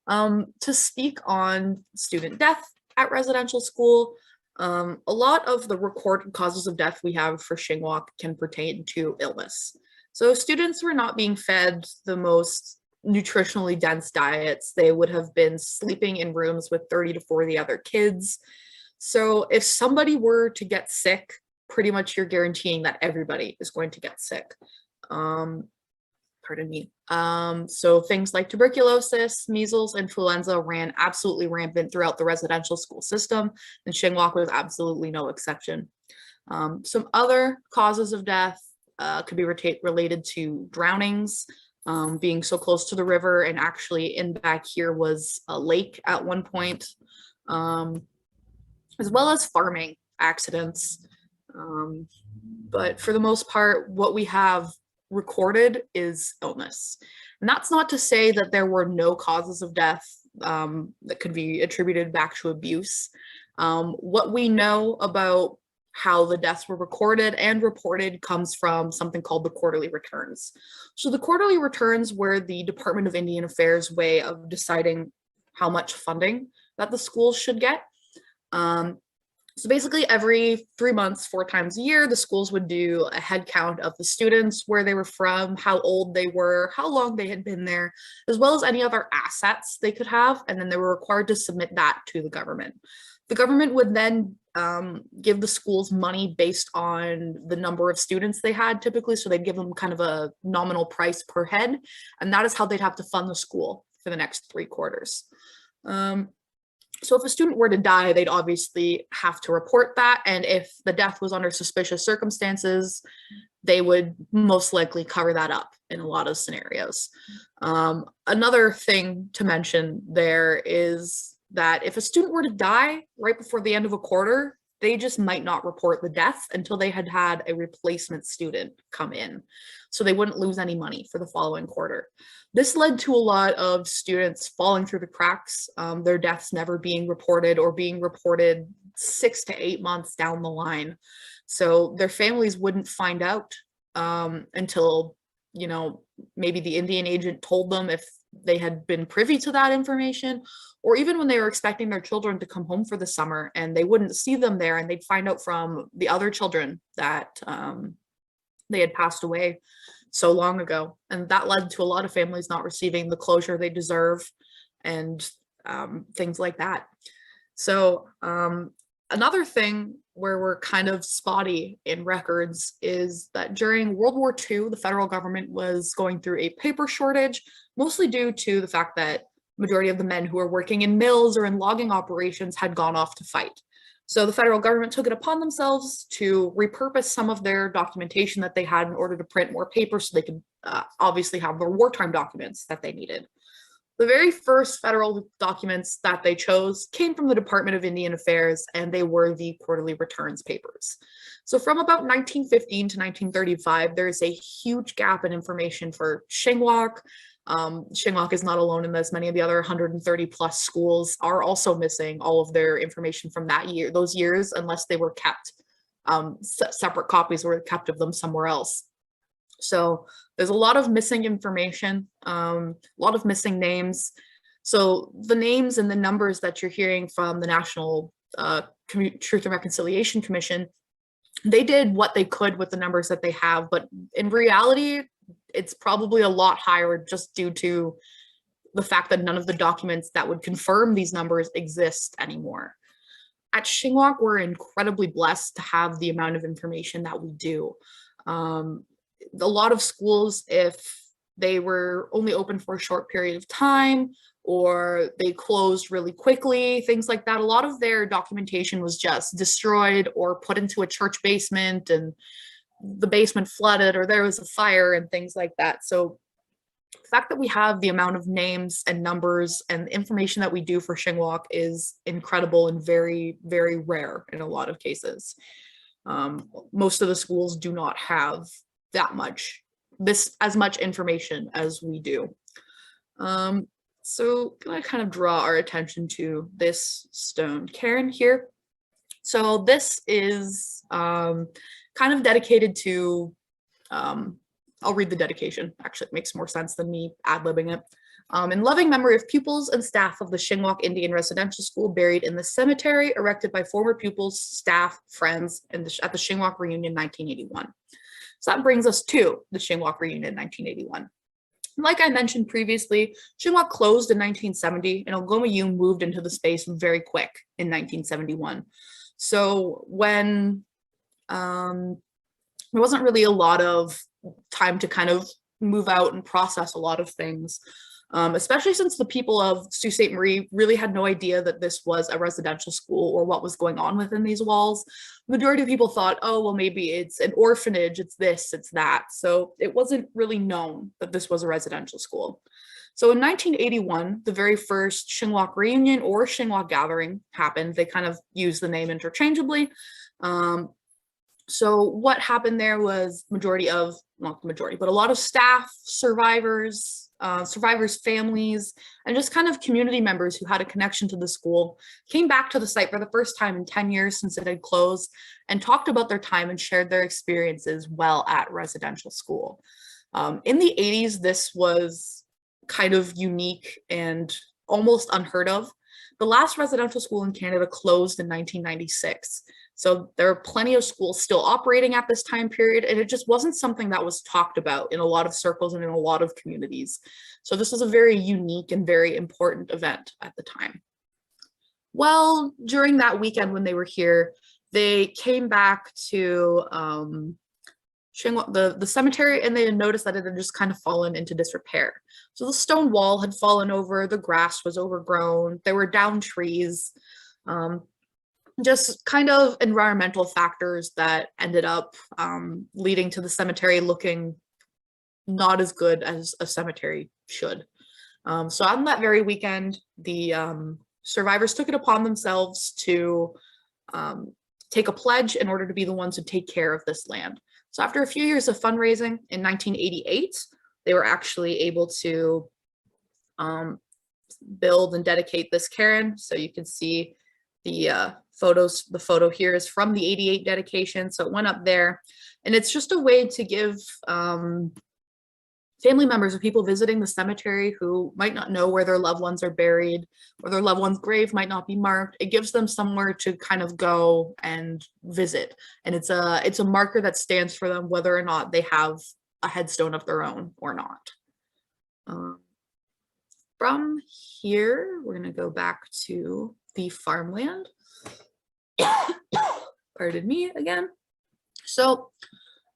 To speak on student death at residential school, a lot of the recorded causes of death we have for Shingwauk can pertain to illness. So students were not being fed the most nutritionally dense diets. They would have been sleeping in rooms with 30 to 40 other kids. So if somebody were to get sick, pretty much you're guaranteeing that everybody is going to get sick. Pardon me. So things like tuberculosis, measles, influenza ran absolutely rampant throughout the residential school system, and Shingwauk was absolutely no exception. Some other causes of death could be related to drownings, being so close to the river, and actually in back here was a lake at one point, as well as farming accidents. But for the most part, what we have recorded is illness. And that's not to say that there were no causes of death that could be attributed back to abuse. What we know about how the deaths were recorded and reported comes from something called the quarterly returns. So the quarterly returns were the Department of Indian Affairs way of deciding how much funding that the schools should get. So basically every 3 months, 4 times a year, the schools would do a head count of the students, where they were from, how old they were, how long they had been there, as well as any other assets they could have. And then they were required to submit that to the government. The government would then give the schools money based on the number of students they had typically. So they'd give them kind of a nominal price per head. And that is how they'd have to fund the school for the next 3 quarters. So if a student were to die, they'd obviously have to report that. And if the death was under suspicious circumstances, they would most likely cover that up in a lot of scenarios. Another thing to mention there is that if a student were to die right before the end of a quarter, they just might not report the death until they had had a replacement student come in. So they wouldn't lose any money for the following quarter. This led to a lot of students falling through the cracks, their deaths never being reported, or being reported 6 to 8 months down the line. So their families wouldn't find out until, you know, maybe the Indian agent told them if they had been privy to that information, or even when they were expecting their children to come home for the summer and they wouldn't see them there, and they'd find out from the other children that they had passed away so long ago. And that led to a lot of families not receiving the closure they deserve, and things like that. So Another thing where we're kind of spotty in records is that during World War II, the federal government was going through a paper shortage, mostly due to the fact that majority of the men who were working in mills or in logging operations had gone off to fight. So the federal government took it upon themselves to repurpose some of their documentation that they had in order to print more paper so they could obviously have their wartime documents that they needed. The very first federal documents that they chose came from the Department of Indian Affairs, and they were the quarterly returns papers. So from about 1915 to 1935, there is a huge gap in information for Shingwauk. Shingwauk is not alone in this. Many of the other 130 plus schools are also missing all of their information from that year, those years, unless they were kept, separate copies were kept of them somewhere else. So there's a lot of missing information, a lot of missing names. So the names and the numbers that you're hearing from the National Truth and Reconciliation Commission, they did what they could with the numbers that they have, but in reality, it's probably a lot higher just due to the fact that none of the documents that would confirm these numbers exist anymore. At Shingwauk, we're incredibly blessed to have the amount of information that we do. A lot of schools, if they were only open for a short period of time or they closed really quickly, things like that, a lot of their documentation was just destroyed or put into a church basement and the basement flooded or there was a fire and things like that. So the fact that we have the amount of names and numbers and information that we do for Shingwauk is incredible and very, very rare in a lot of cases. Most of the schools do not have as much information as we do. So I'm gonna kind of draw our attention to this stone cairn here. So this is kind of dedicated to, I'll read the dedication, actually it makes more sense than me ad-libbing it. In loving memory of pupils and staff of the Shingwauk Indian Residential School buried in the cemetery erected by former pupils, staff, friends, and at the Shingwauk Reunion 1981. So that brings us to the Shingwauk Reunion 1981. Like I mentioned previously, Shingwauk closed in 1970 and Algoma U moved into the space very quick in 1971. So when there wasn't really a lot of time to kind of move out and process a lot of things, especially since the people of Sault Ste. Marie really had no idea that this was a residential school or what was going on within these walls. The majority of people thought, oh, well, maybe it's an orphanage, it's this, it's that. So it wasn't really known that this was a residential school. So in 1981, the very first Shingwauk Reunion or Shingwauk Gathering happened. They kind of used the name interchangeably. So what happened there was not the majority, but a lot of staff, survivors, survivors' families, and just kind of community members who had a connection to the school came back to the site for the first time in 10 years since it had closed and talked about their time and shared their experiences while at residential school. In the 80s, this was kind of unique and almost unheard of. The last residential school in Canada closed in 1996. So there are plenty of schools still operating at this time period, and it just wasn't something that was talked about in a lot of circles and in a lot of communities. So this was a very unique and very important event at the time. Well, during that weekend when they were here, they came back to Shingwauk, the cemetery, and they had noticed that it had just kind of fallen into disrepair. So the stone wall had fallen over, the grass was overgrown, there were downed trees, just kind of environmental factors that ended up leading to the cemetery looking not as good as a cemetery should. So on that very weekend, the survivors took it upon themselves to take a pledge in order to be the ones who take care of this land. So after a few years of fundraising in 1988, they were actually able to build and dedicate this cairn. So you can see the photo here is from the 88 dedication. So it went up there, and it's just a way to give family members or people visiting the cemetery who might not know where their loved ones are buried or their loved one's grave might not be marked. It gives them somewhere to kind of go and visit. And it's a marker that stands for them whether or not they have a headstone of their own or not. From here, we're going to go back to the farmland. Pardon me again. So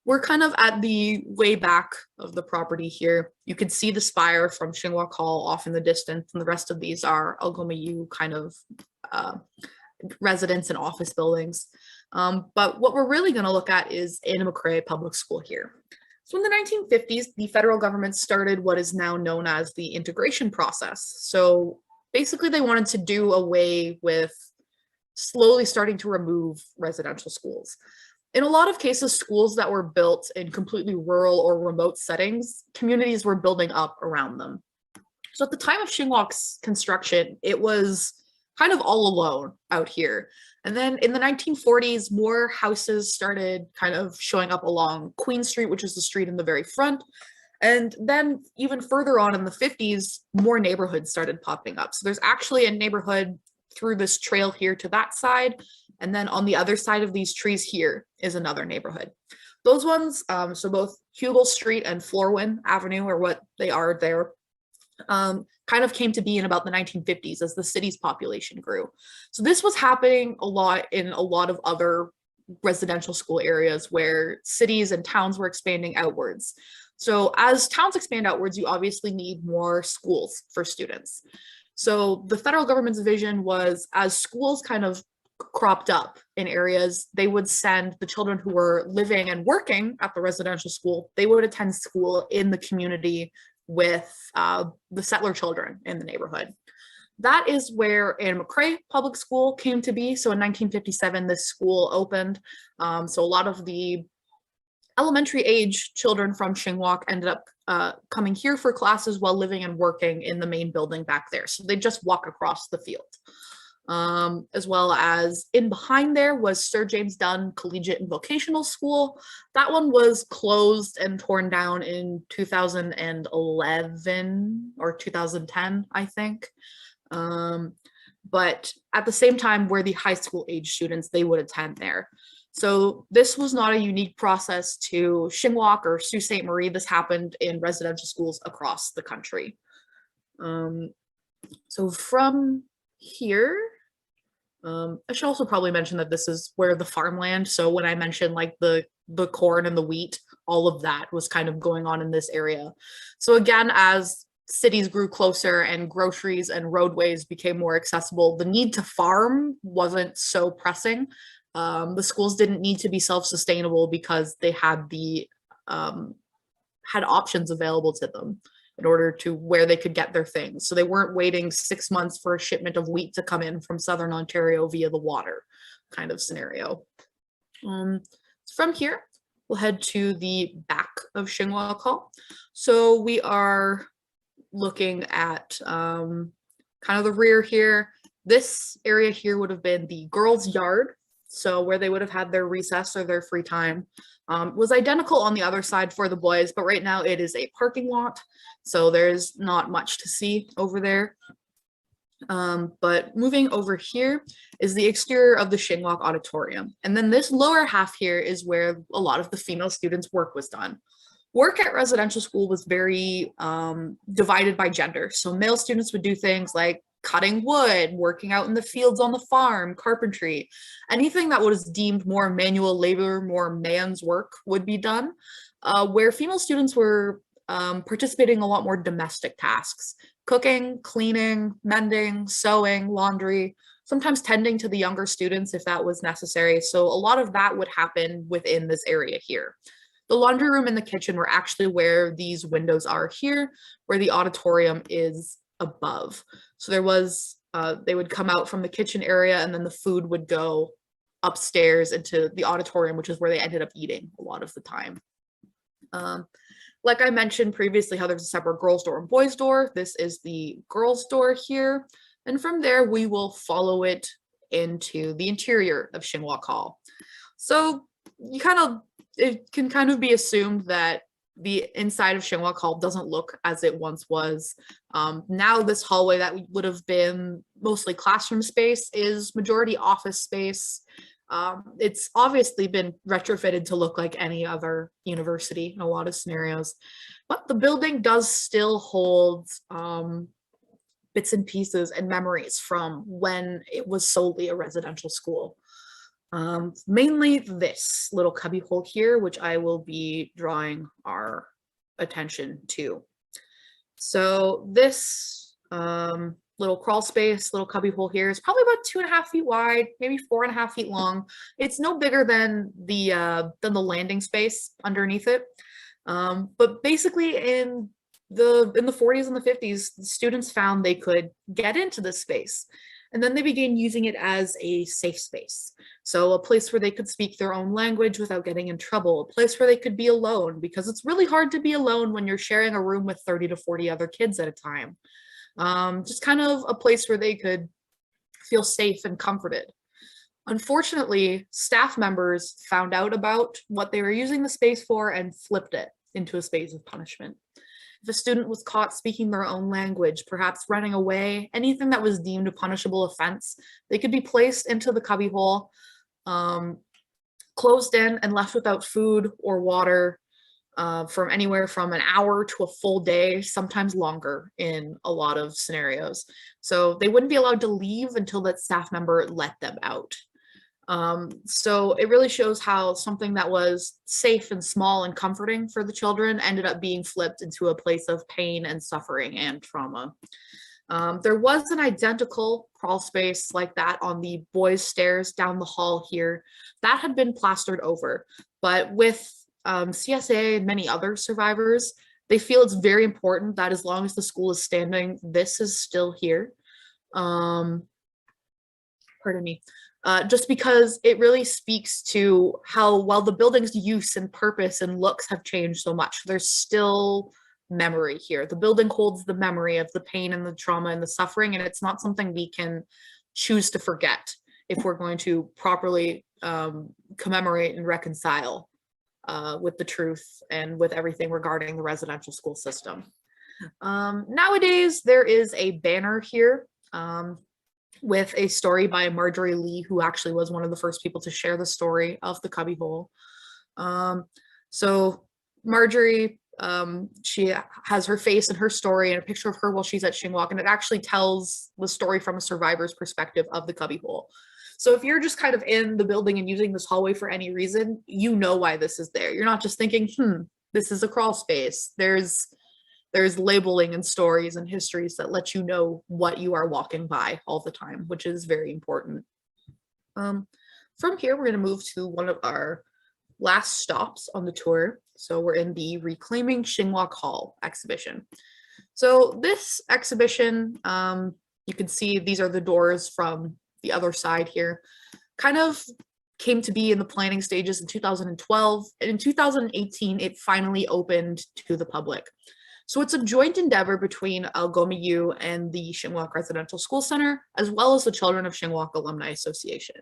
we're kind of at the way back of the property here. You can see the spire from Shingwauk Hall off in the distance, and the rest of these are Algoma U kind of residence and office buildings. But what we're really going to look at is Anna Public School here. So in the 1950s, the federal government started what is now known as the integration process. So basically they wanted to do away with slowly starting to remove residential schools. In a lot of cases, schools that were built in completely rural or remote settings, communities were building up around them. So at the time of Shingwauk's construction, it was kind of all alone out here. And then in the 1940s, more houses started kind of showing up along Queen Street, which is the street in the very front. And then even further on in the 50s, more neighborhoods started popping up. So there's actually a neighborhood through this trail here to that side. And then on the other side of these trees here is another neighborhood. Those ones, so both Hugel Street and Florwin Avenue are what they are there, kind of came to be in about the 1950s as the city's population grew. So this was happening a lot in a lot of other residential school areas where cities and towns were expanding outwards. So as towns expand outwards, you obviously need more schools for students. So the federal government's vision was, as schools kind of cropped up in areas, they would send the children who were living and working at the residential school, they would attend school in the community with the settler children in the neighborhood. That is where Anna Public School came to be. So in 1957, this school opened. So a lot of the elementary age children from Shingwauk ended up coming here for classes while living and working in the main building back there. So they just walk across the field. As well as in behind there was Sir James Dunn Collegiate and Vocational School. That one was closed and torn down in 2011 or 2010, I think. But at the same time, where the high school age students, they would attend there. So this was not a unique process to Shingwauk or Sault Ste. Marie. This happened in residential schools across the country. So from here, I should also probably mention that this is where the farmland. So when I mentioned like the corn and the wheat, all of that was kind of going on in this area. So again, as cities grew closer and groceries and roadways became more accessible, the need to farm wasn't so pressing. The schools didn't need to be self-sustainable because they had had options available to them in order to where they could get their things. So they weren't waiting 6 months for a shipment of wheat to come in from Southern Ontario via the water kind of scenario. From here, we'll head to the back of Shingwauk Hall. So we are looking at kind of the rear here. This area here would have been the girls' yard. So where they would have had their recess or their free time. Was identical on the other side for the boys, but right now it is a parking lot. So there's not much to see over there. But moving over here is the exterior of the Shingwauk Auditorium. And then this lower half here is where a lot of the female students' work was done. Work at residential school was very divided by gender. So male students would do things like cutting wood, working out in the fields on the farm, carpentry, anything that was deemed more manual labor, more man's work would be done, where female students were participating in a lot more domestic tasks, cooking, cleaning, mending, sewing, laundry, sometimes tending to the younger students if that was necessary. So a lot of that would happen within this area here. The laundry room and the kitchen were actually where these windows are here, where the auditorium is above. So there was, they would come out from the kitchen area and then the food would go upstairs into the auditorium, which is where they ended up eating a lot of the time. Like I mentioned previously, how there's a separate girls' door and boys' door. This is the girls' door here. And from there, we will follow it into the interior of Shingwauk Hall. So it can kind of be assumed that the inside of Shingwauk Hall doesn't look as it once was. Now this hallway that would have been mostly classroom space is majority office space. It's obviously been retrofitted to look like any other university in a lot of scenarios, but the building does still hold bits and pieces and memories from when it was solely a residential school. Mainly this little cubbyhole here, which I will be drawing our attention to. So this little crawl space, little cubbyhole here is probably about 2.5 feet wide, maybe 4.5 feet long. It's no bigger than the landing space underneath it. But basically in the 40s and the 50s, the students found they could get into this space. And then they began using it as a safe space. So a place where they could speak their own language without getting in trouble, a place where they could be alone, because it's really hard to be alone when you're sharing a room with 30 to 40 other kids at a time. Just kind of a place where they could feel safe and comforted. Unfortunately, staff members found out about what they were using the space for and flipped it into a space of punishment. If a student was caught speaking their own language, perhaps running away, anything that was deemed a punishable offense, they could be placed into the cubbyhole, closed in and left without food or water from anywhere from an hour to a full day, sometimes longer in a lot of scenarios. So they wouldn't be allowed to leave until that staff member let them out. So it really shows how something that was safe and small and comforting for the children ended up being flipped into a place of pain and suffering and trauma. There was an identical crawl space like that on the boys' stairs down the hall here. That had been plastered over, but with CSA and many other survivors, they feel it's very important that as long as the school is standing, this is still here. Pardon me. Just because it really speaks to how, while the building's use and purpose and looks have changed so much, there's still memory here. The building holds the memory of the pain and the trauma and the suffering, and it's not something we can choose to forget if we're going to properly commemorate and reconcile with the truth and with everything regarding the residential school system. Nowadays, there is a banner here with a story by Marjorie Lee, who actually was one of the first people to share the story of the cubbyhole. So Marjorie, she has her face and her story and a picture of her while she's at Shingwauk, and it actually tells the story from a survivor's perspective of the cubbyhole. So if you're just kind of in the building and using this hallway for any reason, you know why this is there. You're not just thinking, this is a crawl space. There's labeling and stories and histories that let you know what you are walking by all the time, which is very important. From here, we're going to move to one of our last stops on the tour. So we're in the Reclaiming Shingwauk Hall exhibition. So this exhibition, you can see these are the doors from the other side here, kind of came to be in the planning stages in 2012. And in 2018, it finally opened to the public. So it's a joint endeavor between Algoma U and the Shingwauk Residential Schools Centre, as well as the Children of Shingwauk Alumni Association.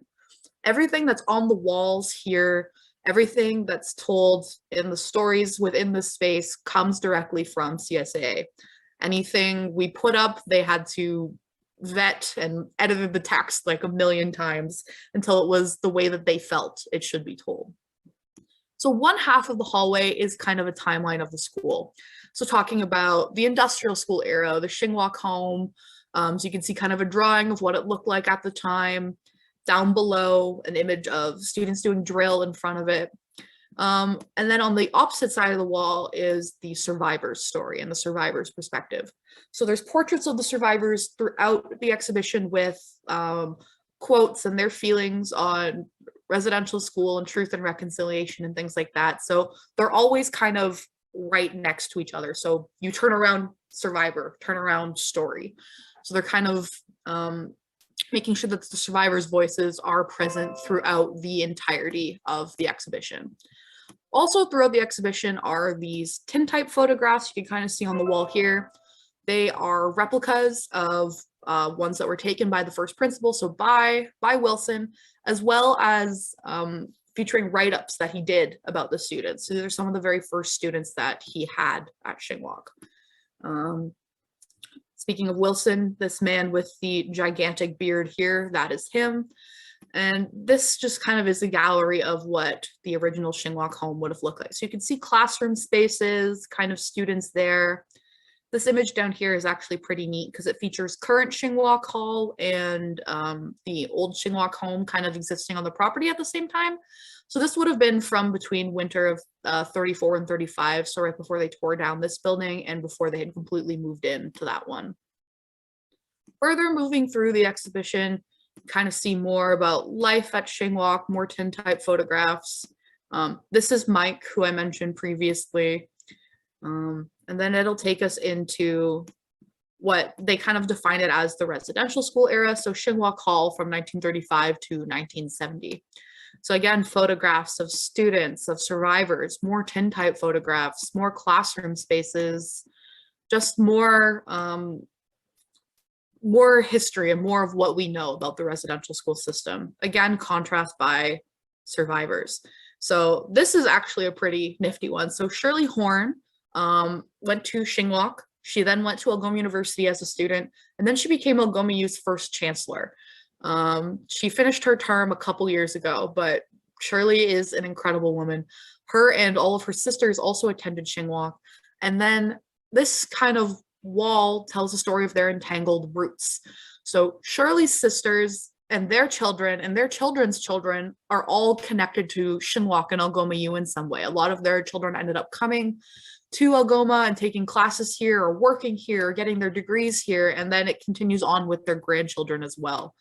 Everything that's on the walls here, everything that's told in the stories within this space comes directly from CSA. Anything we put up, they had to vet and edited the text like a million times until it was the way that they felt it should be told. So one half of the hallway is kind of a timeline of the school. So talking about the industrial school era, the Shingwauk home, so you can see kind of a drawing of what it looked like at the time. Down below, an image of students doing drill in front of it. And then on the opposite side of the wall is the survivor's story and the survivor's perspective. So there's portraits of the survivors throughout the exhibition with quotes and their feelings on residential school and truth and reconciliation and things like that. So they're always kind of right next to each other. So you turn around survivor, turn around story. So they're kind of making sure that the survivors' voices are present throughout the entirety of the exhibition. Also throughout the exhibition are these tintype photographs you can kind of see on the wall here. They are replicas of ones that were taken by the first principal, so by Wilson, as well as featuring write-ups that he did about the students. So these are some of the very first students that he had at Shingwauk. Speaking of Wilson, this man with the gigantic beard here, that is him. And this just kind of is a gallery of what the original Shingwauk home would have looked like. So you can see classroom spaces, kind of students there. This image down here is actually pretty neat because it features current Shingwauk Hall and the old Shingwauk home kind of existing on the property at the same time. So this would have been from between winter of 34 and 35, so right before they tore down this building and before they had completely moved into that one. Further moving through the exhibition, kind of see more about life at Shingwauk, more tintype photographs. This is Mike, who I mentioned previously. And then it'll take us into what they kind of define it as the residential school era. So Shingwauk Hall from 1935 to 1970. So again, photographs of students, of survivors, more tintype photographs, more classroom spaces, just more history and more of what we know about the residential school system. Again, contrast by survivors. So this is actually a pretty nifty one. So Shirley Horn went to Shingwauk. She then went to Algoma University as a student, and then she became Algoma U's first chancellor. She finished her term a couple years ago, but Shirley is an incredible woman. Her and all of her sisters also attended Shingwauk. And then this kind of wall tells the story of their entangled roots. So Shirley's sisters and their children and their children's children are all connected to Shingwauk and Algoma U in some way. A lot of their children ended up coming to Algoma and taking classes here or working here or getting their degrees here, and then it continues on with their grandchildren as well.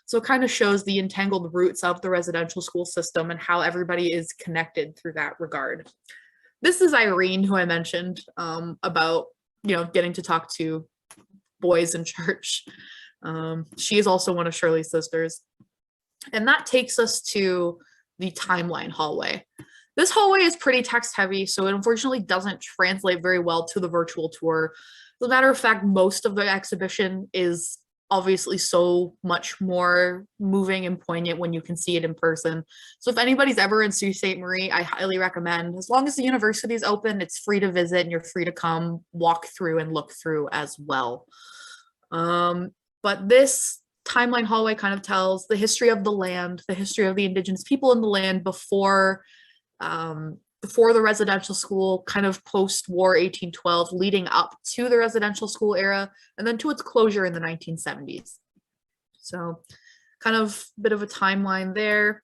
So it kind of shows the entangled roots of the residential school system and how everybody is connected through that regard. This is Irene, who I mentioned about, getting to talk to boys in church. She is also one of Shirley's sisters. And that takes us to the timeline hallway. This hallway is pretty text heavy, so it unfortunately doesn't translate very well to the virtual tour. As a matter of fact, most of the exhibition is obviously so much more moving and poignant when you can see it in person. So if anybody's ever in Sault Ste. Marie, I highly recommend, as long as the university is open, it's free to visit and you're free to come walk through and look through as well. But this timeline hallway kind of tells the history of the land, the history of the Indigenous people in the land before the residential school, kind of post-war 1812, leading up to the residential school era, and then to its closure in the 1970s. So kind of a bit of a timeline there,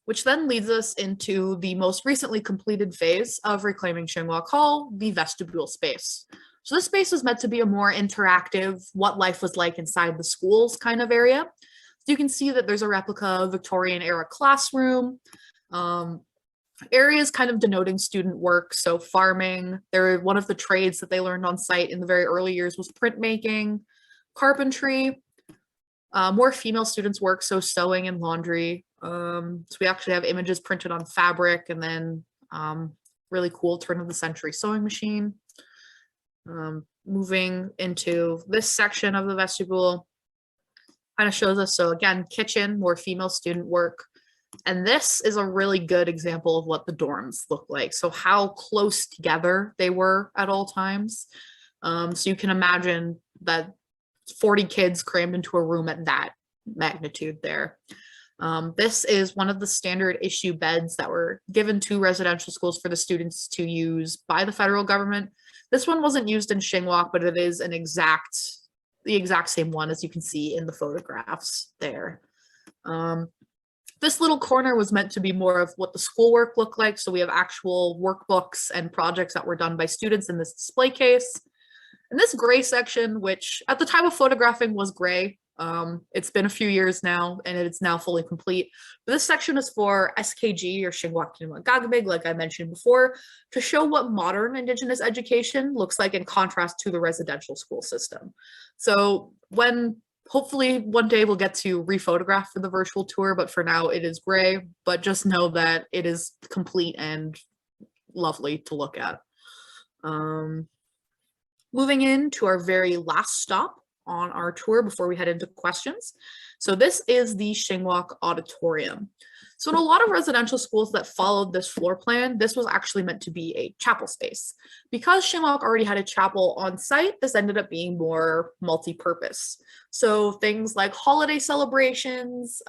which then leads us into the most recently completed phase of reclaiming Shingwauk Hall, the vestibule space. So this space is meant to be a more interactive, what life was like inside the schools kind of area. So you can see that there's a replica of Victorian era classroom, areas kind of denoting student work. So farming, one of the trades that they learned on site in the very early years was printmaking, carpentry, more female students work, so sewing and laundry. So we actually have images printed on fabric, and then really cool turn of the century sewing machine. Moving into this section of the vestibule, kind of shows us, so again, kitchen, more female student work. And this is a really good example of what the dorms look like. So how close together they were at all times. So you can imagine that 40 kids crammed into a room at that magnitude there. This is one of the standard issue beds that were given to residential schools for the students to use by the federal government. This one wasn't used in Shingwauk, but it is the exact same one as you can see in the photographs there. This little corner was meant to be more of what the schoolwork looked like. So we have actual workbooks and projects that were done by students in this display case. And this gray section, which at the time of photographing was gray, it's been a few years now and it's now fully complete. But this section is for SKG, or Shingwauk Inuit, like I mentioned before, to show what modern Indigenous education looks like in contrast to the residential school system. So hopefully one day we'll get to rephotograph for the virtual tour, but for now it is gray, but just know that it is complete and lovely to look at. Moving into our very last stop on our tour before we head into questions. So this is the Shingwauk Auditorium. So in a lot of residential schools that followed this floor plan, this was actually meant to be a chapel space. Because Shingwauk already had a chapel on site, this ended up being more multi-purpose. So things like holiday celebrations,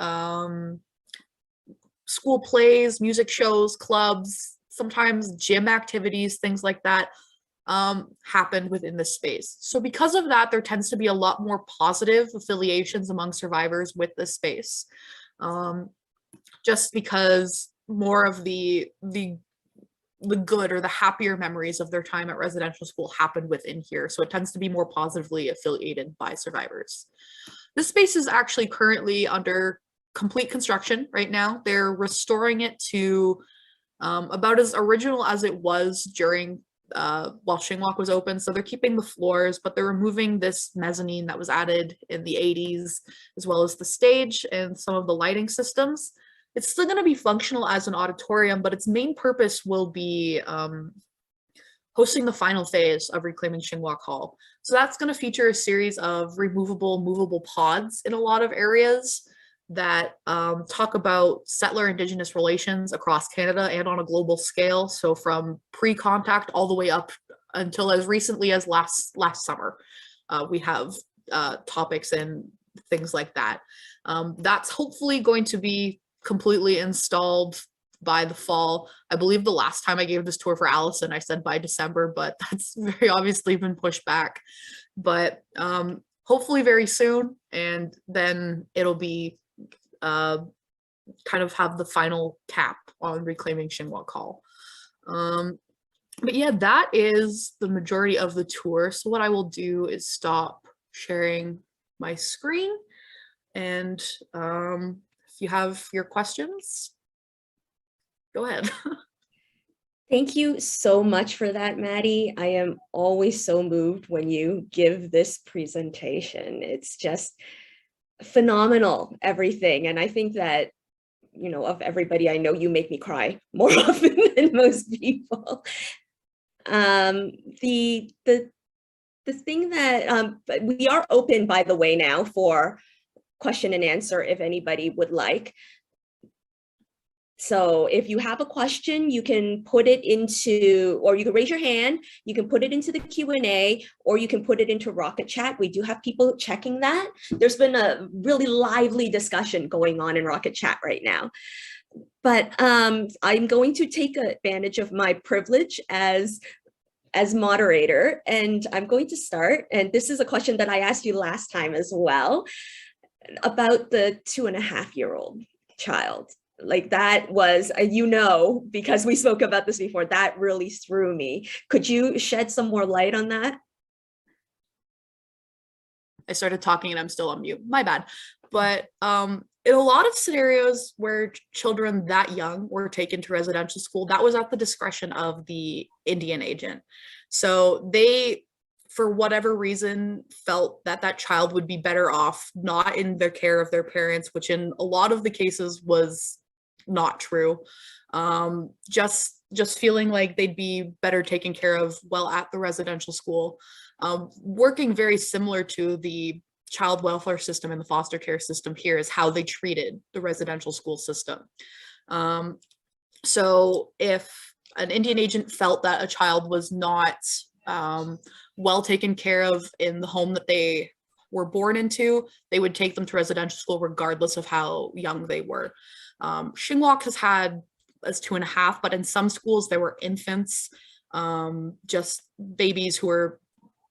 school plays, music shows, clubs, sometimes gym activities, things like that. happened within this space. So because of that, there tends to be a lot more positive affiliations among survivors with this space, just because more of the good or the happier memories of their time at residential school happened within here. So it tends to be more positively affiliated by survivors. This space is actually currently under complete construction right now. They're restoring it to about as original as it was during while Shingwauk was open. So they're keeping the floors, but they're removing this mezzanine that was added in the 80s, as well as the stage and some of the lighting systems. It's still going to be functional as an auditorium, but its main purpose will be hosting the final phase of reclaiming Shingwauk Hall. So that's going to feature a series of removable, movable pods in a lot of areas that talk about settler Indigenous relations across Canada and on a global scale. So from pre-contact all the way up until as recently as last summer, we have topics and things like that. That's hopefully going to be completely installed by the fall. I believe the last time I gave this tour for Allison, I said by December, but that's very obviously been pushed back. But hopefully very soon, and then it'll be kind of have the final cap on reclaiming Shingwauk Hall. But yeah, that is the majority of the tour. So what I will do is stop sharing my screen, and if you have your questions, go ahead. Thank you so much for that, Maddie. I am always so moved when you give this presentation. It's just phenomenal, everything. And I think that, you know, of everybody I know, you make me cry more often than most people. The thing that we are open, by the way, now for question and answer if anybody would like. So if you have a question, you can put it into, or you can raise your hand, you can put it into the Q&A, or you can put it into Rocket Chat. We do have people checking that. There's been a really lively discussion going on in Rocket Chat right now. But I'm going to take advantage of my privilege as moderator, and I'm going to start. And this is a question that I asked you last time as well, about the 2.5-year-old child. Like that was, you know, because we spoke about this before, that really threw me. Could you shed some more light on that? I started talking and I'm still on mute. My bad. But in a lot of scenarios where children that young were taken to residential school, that was at the discretion of the Indian agent. So they, for whatever reason, felt that that child would be better off not in the care of their parents, which in a lot of the cases was not true. Just feeling like they'd be better taken care of while at the residential school, working very similar to the child welfare system and the foster care system here is how they treated the residential school system. So if an Indian agent felt that a child was not well taken care of in the home that they were born into, they would take them to residential school regardless of how young they were. Shingwauk has had as 2.5, but in some schools there were infants, just babies who were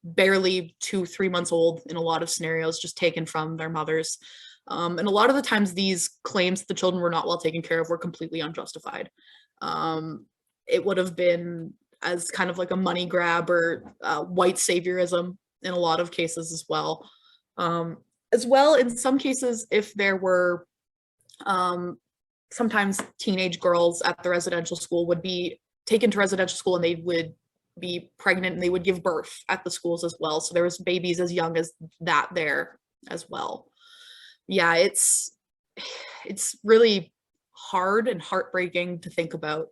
barely 2-3 months old in a lot of scenarios, just taken from their mothers. And a lot of the times these claims that the children were not well taken care of were completely unjustified. It would have been as kind of like a money grab or white saviorism in a lot of cases as well. In some cases, if there were sometimes teenage girls at the residential school would be taken to residential school and they would be pregnant and they would give birth at the schools as well. So there was babies as young as that there as well. Yeah, it's really hard and heartbreaking to think about,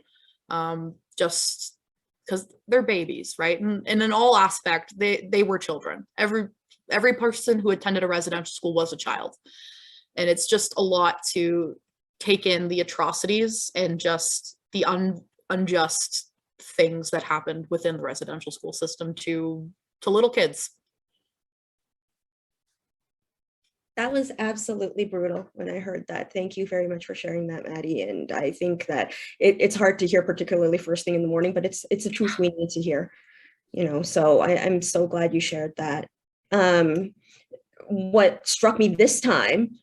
just because they're babies, right? And in all aspect, they were children. Every person who attended a residential school was a child. And it's just a lot to take in the atrocities and just the unjust things that happened within the residential school system to little kids. That was absolutely brutal when I heard that. Thank you very much for sharing that, Maddie. And I think that it's hard to hear, particularly first thing in the morning, but it's a truth we need to hear. So I'm so glad you shared that. What struck me this time,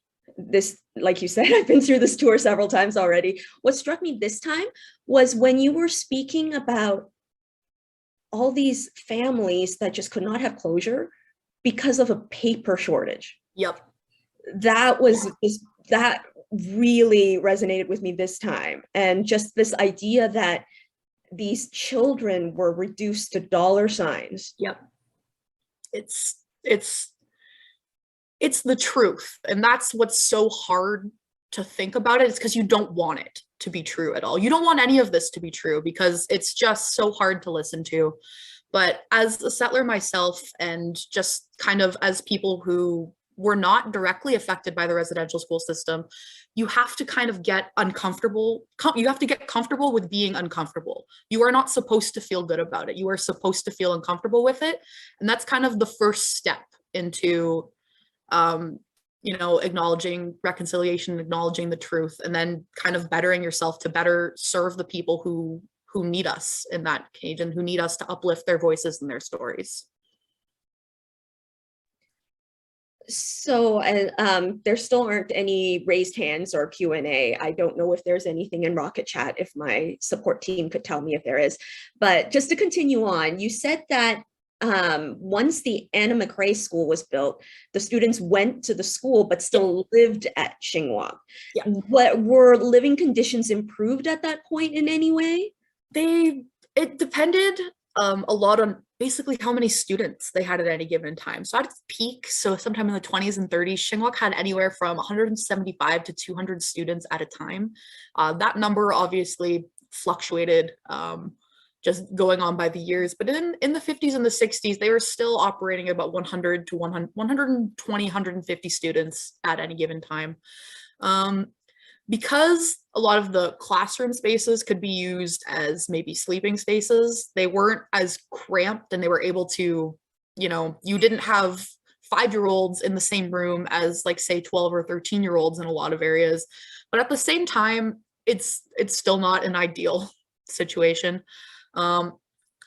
like you said, I've been through this tour several times already. What struck me this time was when you were speaking about all these families that just could not have closure because of a paper shortage. Yep. That really resonated with me this time. And just this idea that these children were reduced to dollar signs. Yep. It's the truth. And that's what's so hard to think about it. It's because you don't want it to be true at all. You don't want any of this to be true because it's just so hard to listen to. But as a settler myself, and just kind of as people who were not directly affected by the residential school system, you have to kind of get uncomfortable. You have to get comfortable with being uncomfortable. You are not supposed to feel good about it. You are supposed to feel uncomfortable with it. And that's kind of the first step into, acknowledging reconciliation, acknowledging the truth, and then kind of bettering yourself to better serve the people who need us in that cage and who need us to uplift their voices and their stories. So there still aren't any raised hands or Q&A. I don't know if there's anything in Rocket Chat, if my support team could tell me if there is. But just to continue on, you said that once the Anna McRae School was built, the students went to the school but still lived at Shingwauk. Yeah. What were living conditions improved at that point in any way? It depended a lot on basically how many students they had at any given time. So at its peak, so sometime in the 20s and 30s, Shingwauk had anywhere from 175 to 200 students at a time. That number obviously fluctuated, just going on by the years. But in the 50s and the 60s, they were still operating about 100 to 120, 150 students at any given time. Because a lot of the classroom spaces could be used as maybe sleeping spaces, they weren't as cramped, and they were able to, you didn't have 5-year-olds in the same room as, like, say 12 or 13-year-olds in a lot of areas. But at the same time, it's still not an ideal situation. There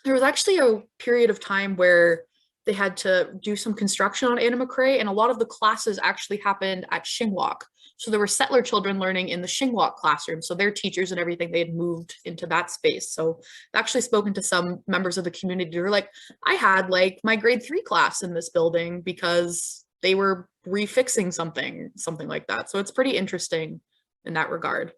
was actually a period of time where they had to do some construction on Anna McRae, and a lot of the classes actually happened at Shingwauk. So there were settler children learning in the Shingwauk classroom. So their teachers and everything, they had moved into that space. So I've actually spoken to some members of the community who were like, I had like my grade 3 class in this building because they were refixing something like that. So it's pretty interesting in that regard.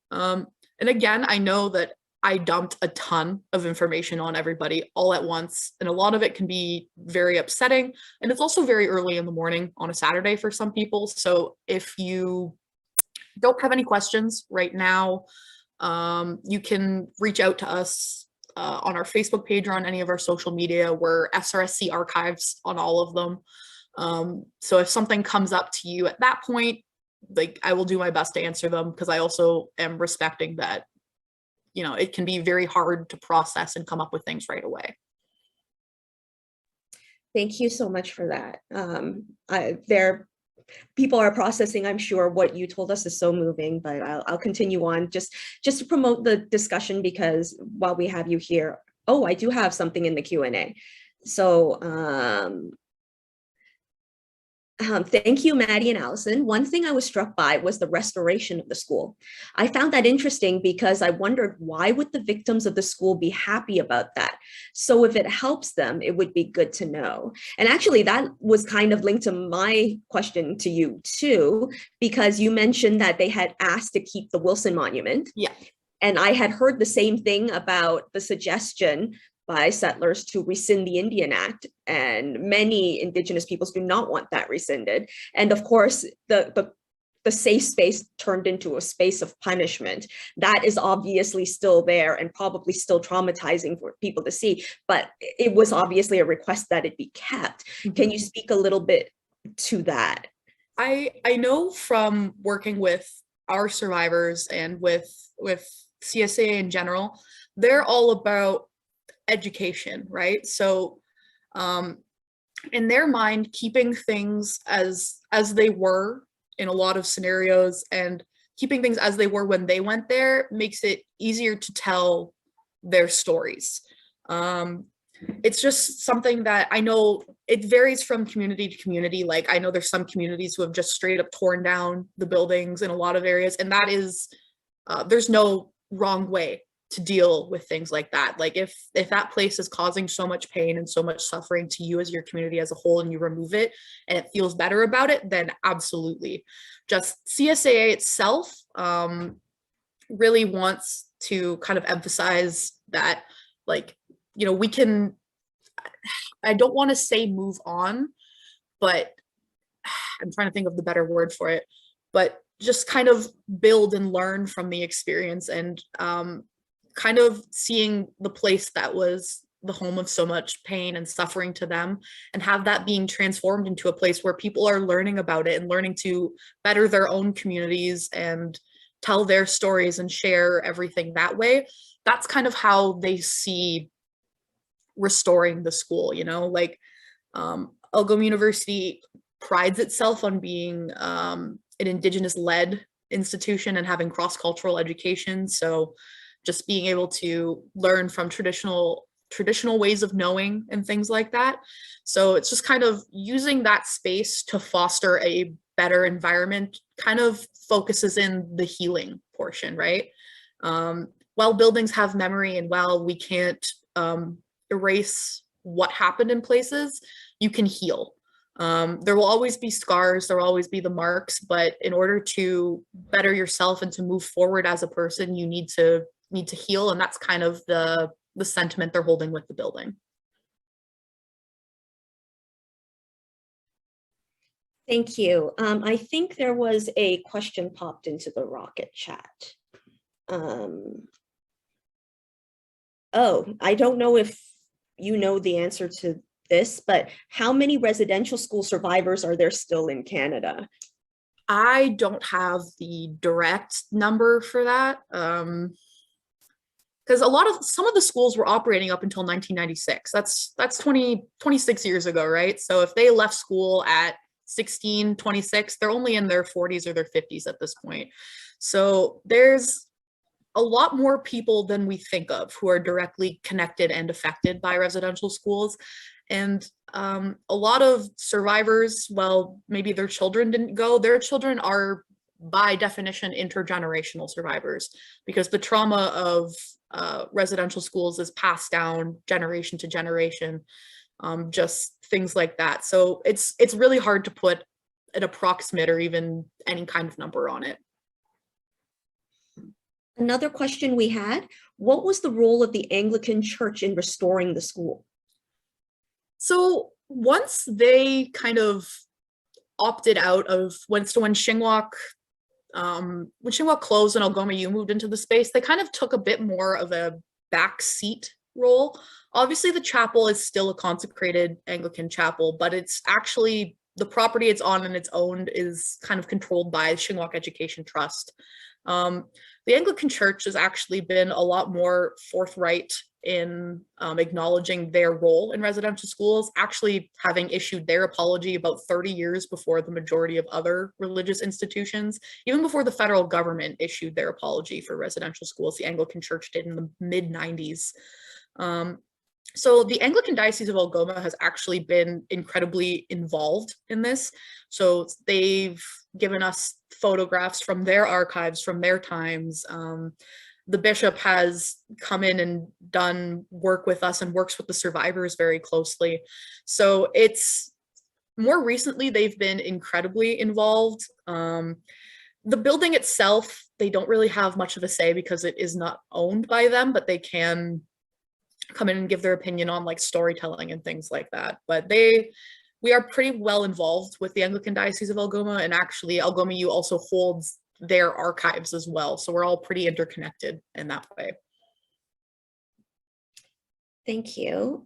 And again, I know that I dumped a ton of information on everybody all at once, and a lot of it can be very upsetting, and it's also very early in the morning on a Saturday for some people. So if you don't have any questions right now, you can reach out to us on our Facebook page or on any of our social media. We're SRSC archives on all of them. So if something comes up to you at that point, like, I will do my best to answer them, because I also am respecting that it can be very hard to process and come up with things right away. Thank you so much for that. People are processing, I'm sure. What you told us is so moving, but I'll continue on just to promote the discussion, because while we have you here, I do have something in the Q&A. So thank you, Maddie and Allison. One thing I was struck by was the restoration of the school. I found that interesting because I wondered, why would the victims of the school be happy about that? So if it helps them, it would be good to know. And actually, that was kind of linked to my question to you too, because you mentioned that they had asked to keep the Wilson Monument. Yeah. And I had heard the same thing about the suggestion by settlers to rescind the Indian Act, and many Indigenous peoples do not want that rescinded. And of course, the safe space turned into a space of punishment. That is obviously still there and probably still traumatizing for people to see, but it was obviously a request that it be kept. Mm-hmm. Can you speak a little bit to that? I know from working with our survivors and with CSA in general, they're all about education, right? So in their mind, keeping things as they were in a lot of scenarios, and keeping things as they were when they went there, makes it easier to tell their stories. it's just something that I know it varies from community to community. Like I know there's some communities who have just straight up torn down the buildings in a lot of areas, and that is, there's no wrong way to deal with things like that. Like if that place is causing so much pain and so much suffering to you as your community as a whole, and you remove it and it feels better about it, then absolutely. Just CSAA itself really wants to kind of emphasize that, like, you know, we can, I don't want to say move on, but I'm trying to think of the better word for it, but just kind of build and learn from the experience, and kind of seeing the place that was the home of so much pain and suffering to them, and have that being transformed into a place where people are learning about it and learning to better their own communities and tell their stories and share everything that way. That's kind of how they see restoring the school, you know, like Algoma University prides itself on being an Indigenous-led institution and having cross-cultural education. So just being able to learn from traditional ways of knowing and things like that. So it's just kind of using that space to foster a better environment, kind of focuses in the healing portion, right? While buildings have memory, and while we can't erase what happened in places, you can heal. There will always be scars, there will always be the marks, but in order to better yourself and to move forward as a person, you need to heal, and that's kind of the sentiment they're holding with the building. Thank you. I think there was a question popped into the Rocket chat. Oh, I don't know if you know the answer to this, but how many residential school survivors are there still in Canada? I don't have the direct number for that, because some of the schools were operating up until 1996. That's 26 years ago, right? So if they left school at 16, 26, they're only in their 40s or their 50s at this point. So there's a lot more people than we think of who are directly connected and affected by residential schools. And a lot of survivors, well, maybe their children didn't go, their children are by definition intergenerational survivors, because the trauma of residential schools is passed down generation to generation, just things like that. So it's really hard to put an approximate or even any kind of number on it. Another question we had, what was the role of the Anglican Church in restoring the school? So once they kind of opted out of, when Shingwauk closed and Algoma U moved into the space, they kind of took a bit more of a backseat role. Obviously, the chapel is still a consecrated Anglican chapel, but it's actually, the property it's on and it's owned is kind of controlled by Shingwauk Education Trust. The Anglican Church has actually been a lot more forthright in acknowledging their role in residential schools, actually having issued their apology about 30 years before the majority of other religious institutions. Even before the federal government issued their apology for residential schools, the Anglican Church did in the mid-90s. So the Anglican Diocese of Algoma has actually been incredibly involved in this. So they've given us photographs from their archives, from their times. The bishop has come in and done work with us and works with the survivors very closely. So it's, more recently, they've been incredibly involved. The building itself, they don't really have much of a say because it is not owned by them, but they can come in and give their opinion on like storytelling and things like that. But we are pretty well involved with the Anglican Diocese of Algoma, and actually Algoma U also holds their archives as well. So we're all pretty interconnected in that way. Thank you.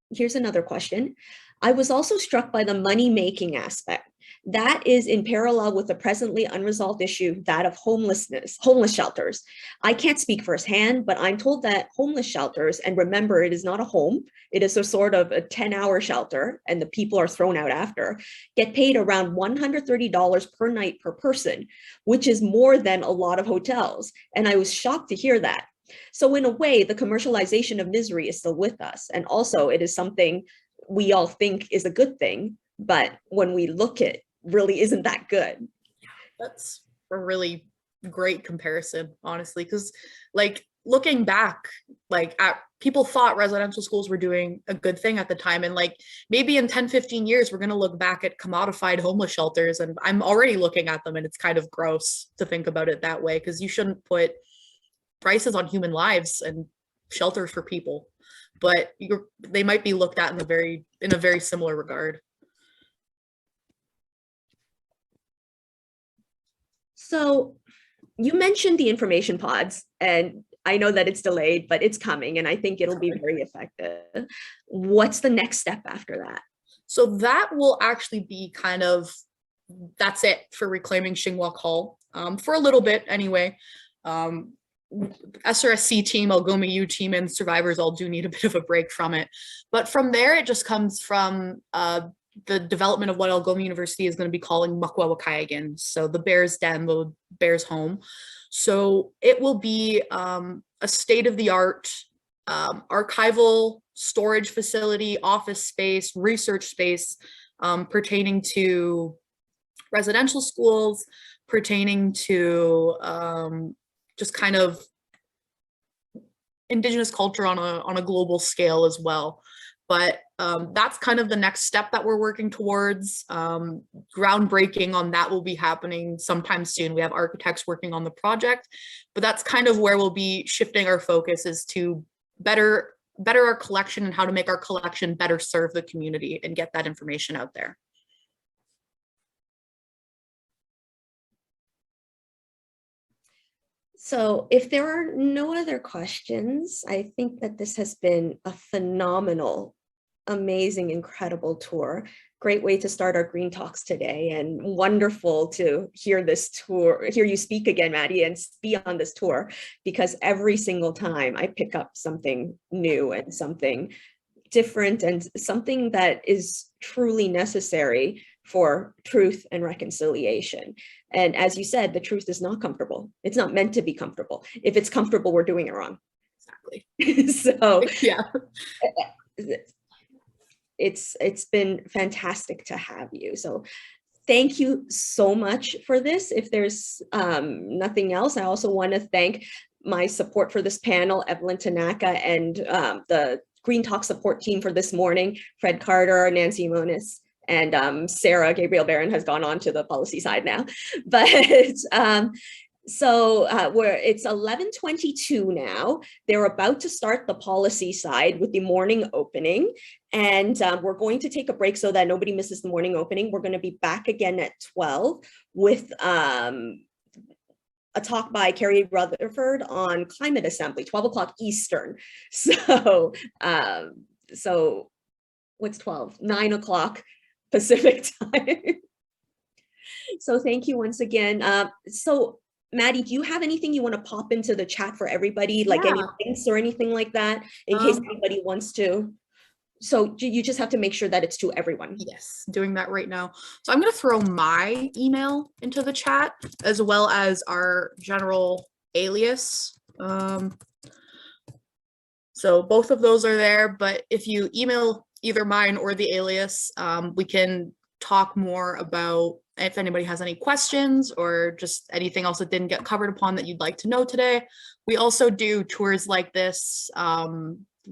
Here's another question. I was also struck by the money-making aspect. That is in parallel with the presently unresolved issue, that of homeless shelters. I can't speak firsthand, but I'm told that homeless shelters, and remember, it is not a home, it is a sort of a 10-hour shelter, and the people are thrown out after, get paid around $130 per night per person, which is more than a lot of hotels. And I was shocked to hear that. So in a way, the commercialization of misery is still with us. And also it is something we all think is a good thing, but when we look at really isn't that good. That's a really great comparison, honestly, because like looking back, like at people thought residential schools were doing a good thing at the time. And like maybe in 10-15 years, we're going to look back at commodified homeless shelters. And I'm already looking at them and it's kind of gross to think about it that way, because you shouldn't put prices on human lives and shelters for people. But they might be looked at in a very similar regard. So you mentioned the information pods, and I know that it's delayed, but it's coming, and I think it'll be very effective. What's the next step after that? So that will actually be that's it for reclaiming Shingwauk Hall, for a little bit anyway. SRSC team, Algoma U team, and survivors all do need a bit of a break from it. But from there, it just comes from the development of what Algoma University is going to be calling Mukwawakayagan. So the Bears Den, the Bears home. So it will be a state-of-the-art archival storage facility, office space, research space pertaining to residential schools, pertaining to just kind of Indigenous culture on a global scale as well. But that's kind of the next step that we're working towards. Groundbreaking on that will be happening sometime soon. We have architects working on the project, but that's kind of where we'll be shifting our focus, is to better our collection and how to make our collection better serve the community and get that information out there. So if there are no other questions, I think that this has been a phenomenal, amazing, incredible tour. Great way to start our Green Talks today, and wonderful to hear you speak again, Maddie, and be on this tour, because every single time I pick up something new and something different and something that is truly necessary for truth and reconciliation. And as you said, the truth is not comfortable. It's not meant to be comfortable. If it's comfortable, we're doing it wrong. Exactly. So yeah, it's been fantastic to have you. So thank you so much for this. If there's nothing else, I also want to thank my support for this panel, Evelyn Tanaka, and the Green Talk support team for this morning, Fred Carter, Nancy Moniz, and Sarah Gabriel Barron has gone on to the policy side now. But it's 11:22 now. They're about to start the policy side with the morning opening. And we're going to take a break so that nobody misses the morning opening. We're going to be back again at 12 with a talk by Carrie Rutherford on Climate Assembly, 12 o'clock Eastern. So, so what's 12? 9 o'clock Pacific time. So thank you once again. So Maddie, do you have anything you want to pop into the chat for everybody? Like any links or anything like that, in case anybody wants to? So you just have to make sure that it's to everyone. Yes, doing that right now. So I'm going to throw my email into the chat, as well as our general alias. So both of those are there, but if you email either mine or the alias, we can talk more about if anybody has any questions or just anything else that didn't get covered upon that you'd like to know today. We also do tours like this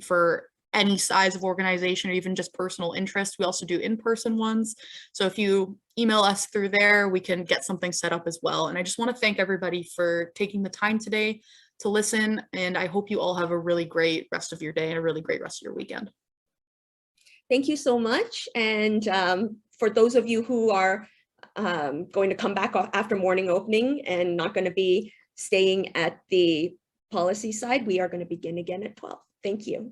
for any size of organization or even just personal interest. We also do in-person ones. So if you email us through there, we can get something set up as well. And I just want to thank everybody for taking the time today to listen. And I hope you all have a really great rest of your day and a really great rest of your weekend. Thank you so much. And for those of you who are going to come back after morning opening and not going to be staying at the policy side, we are going to begin again at 12. Thank you.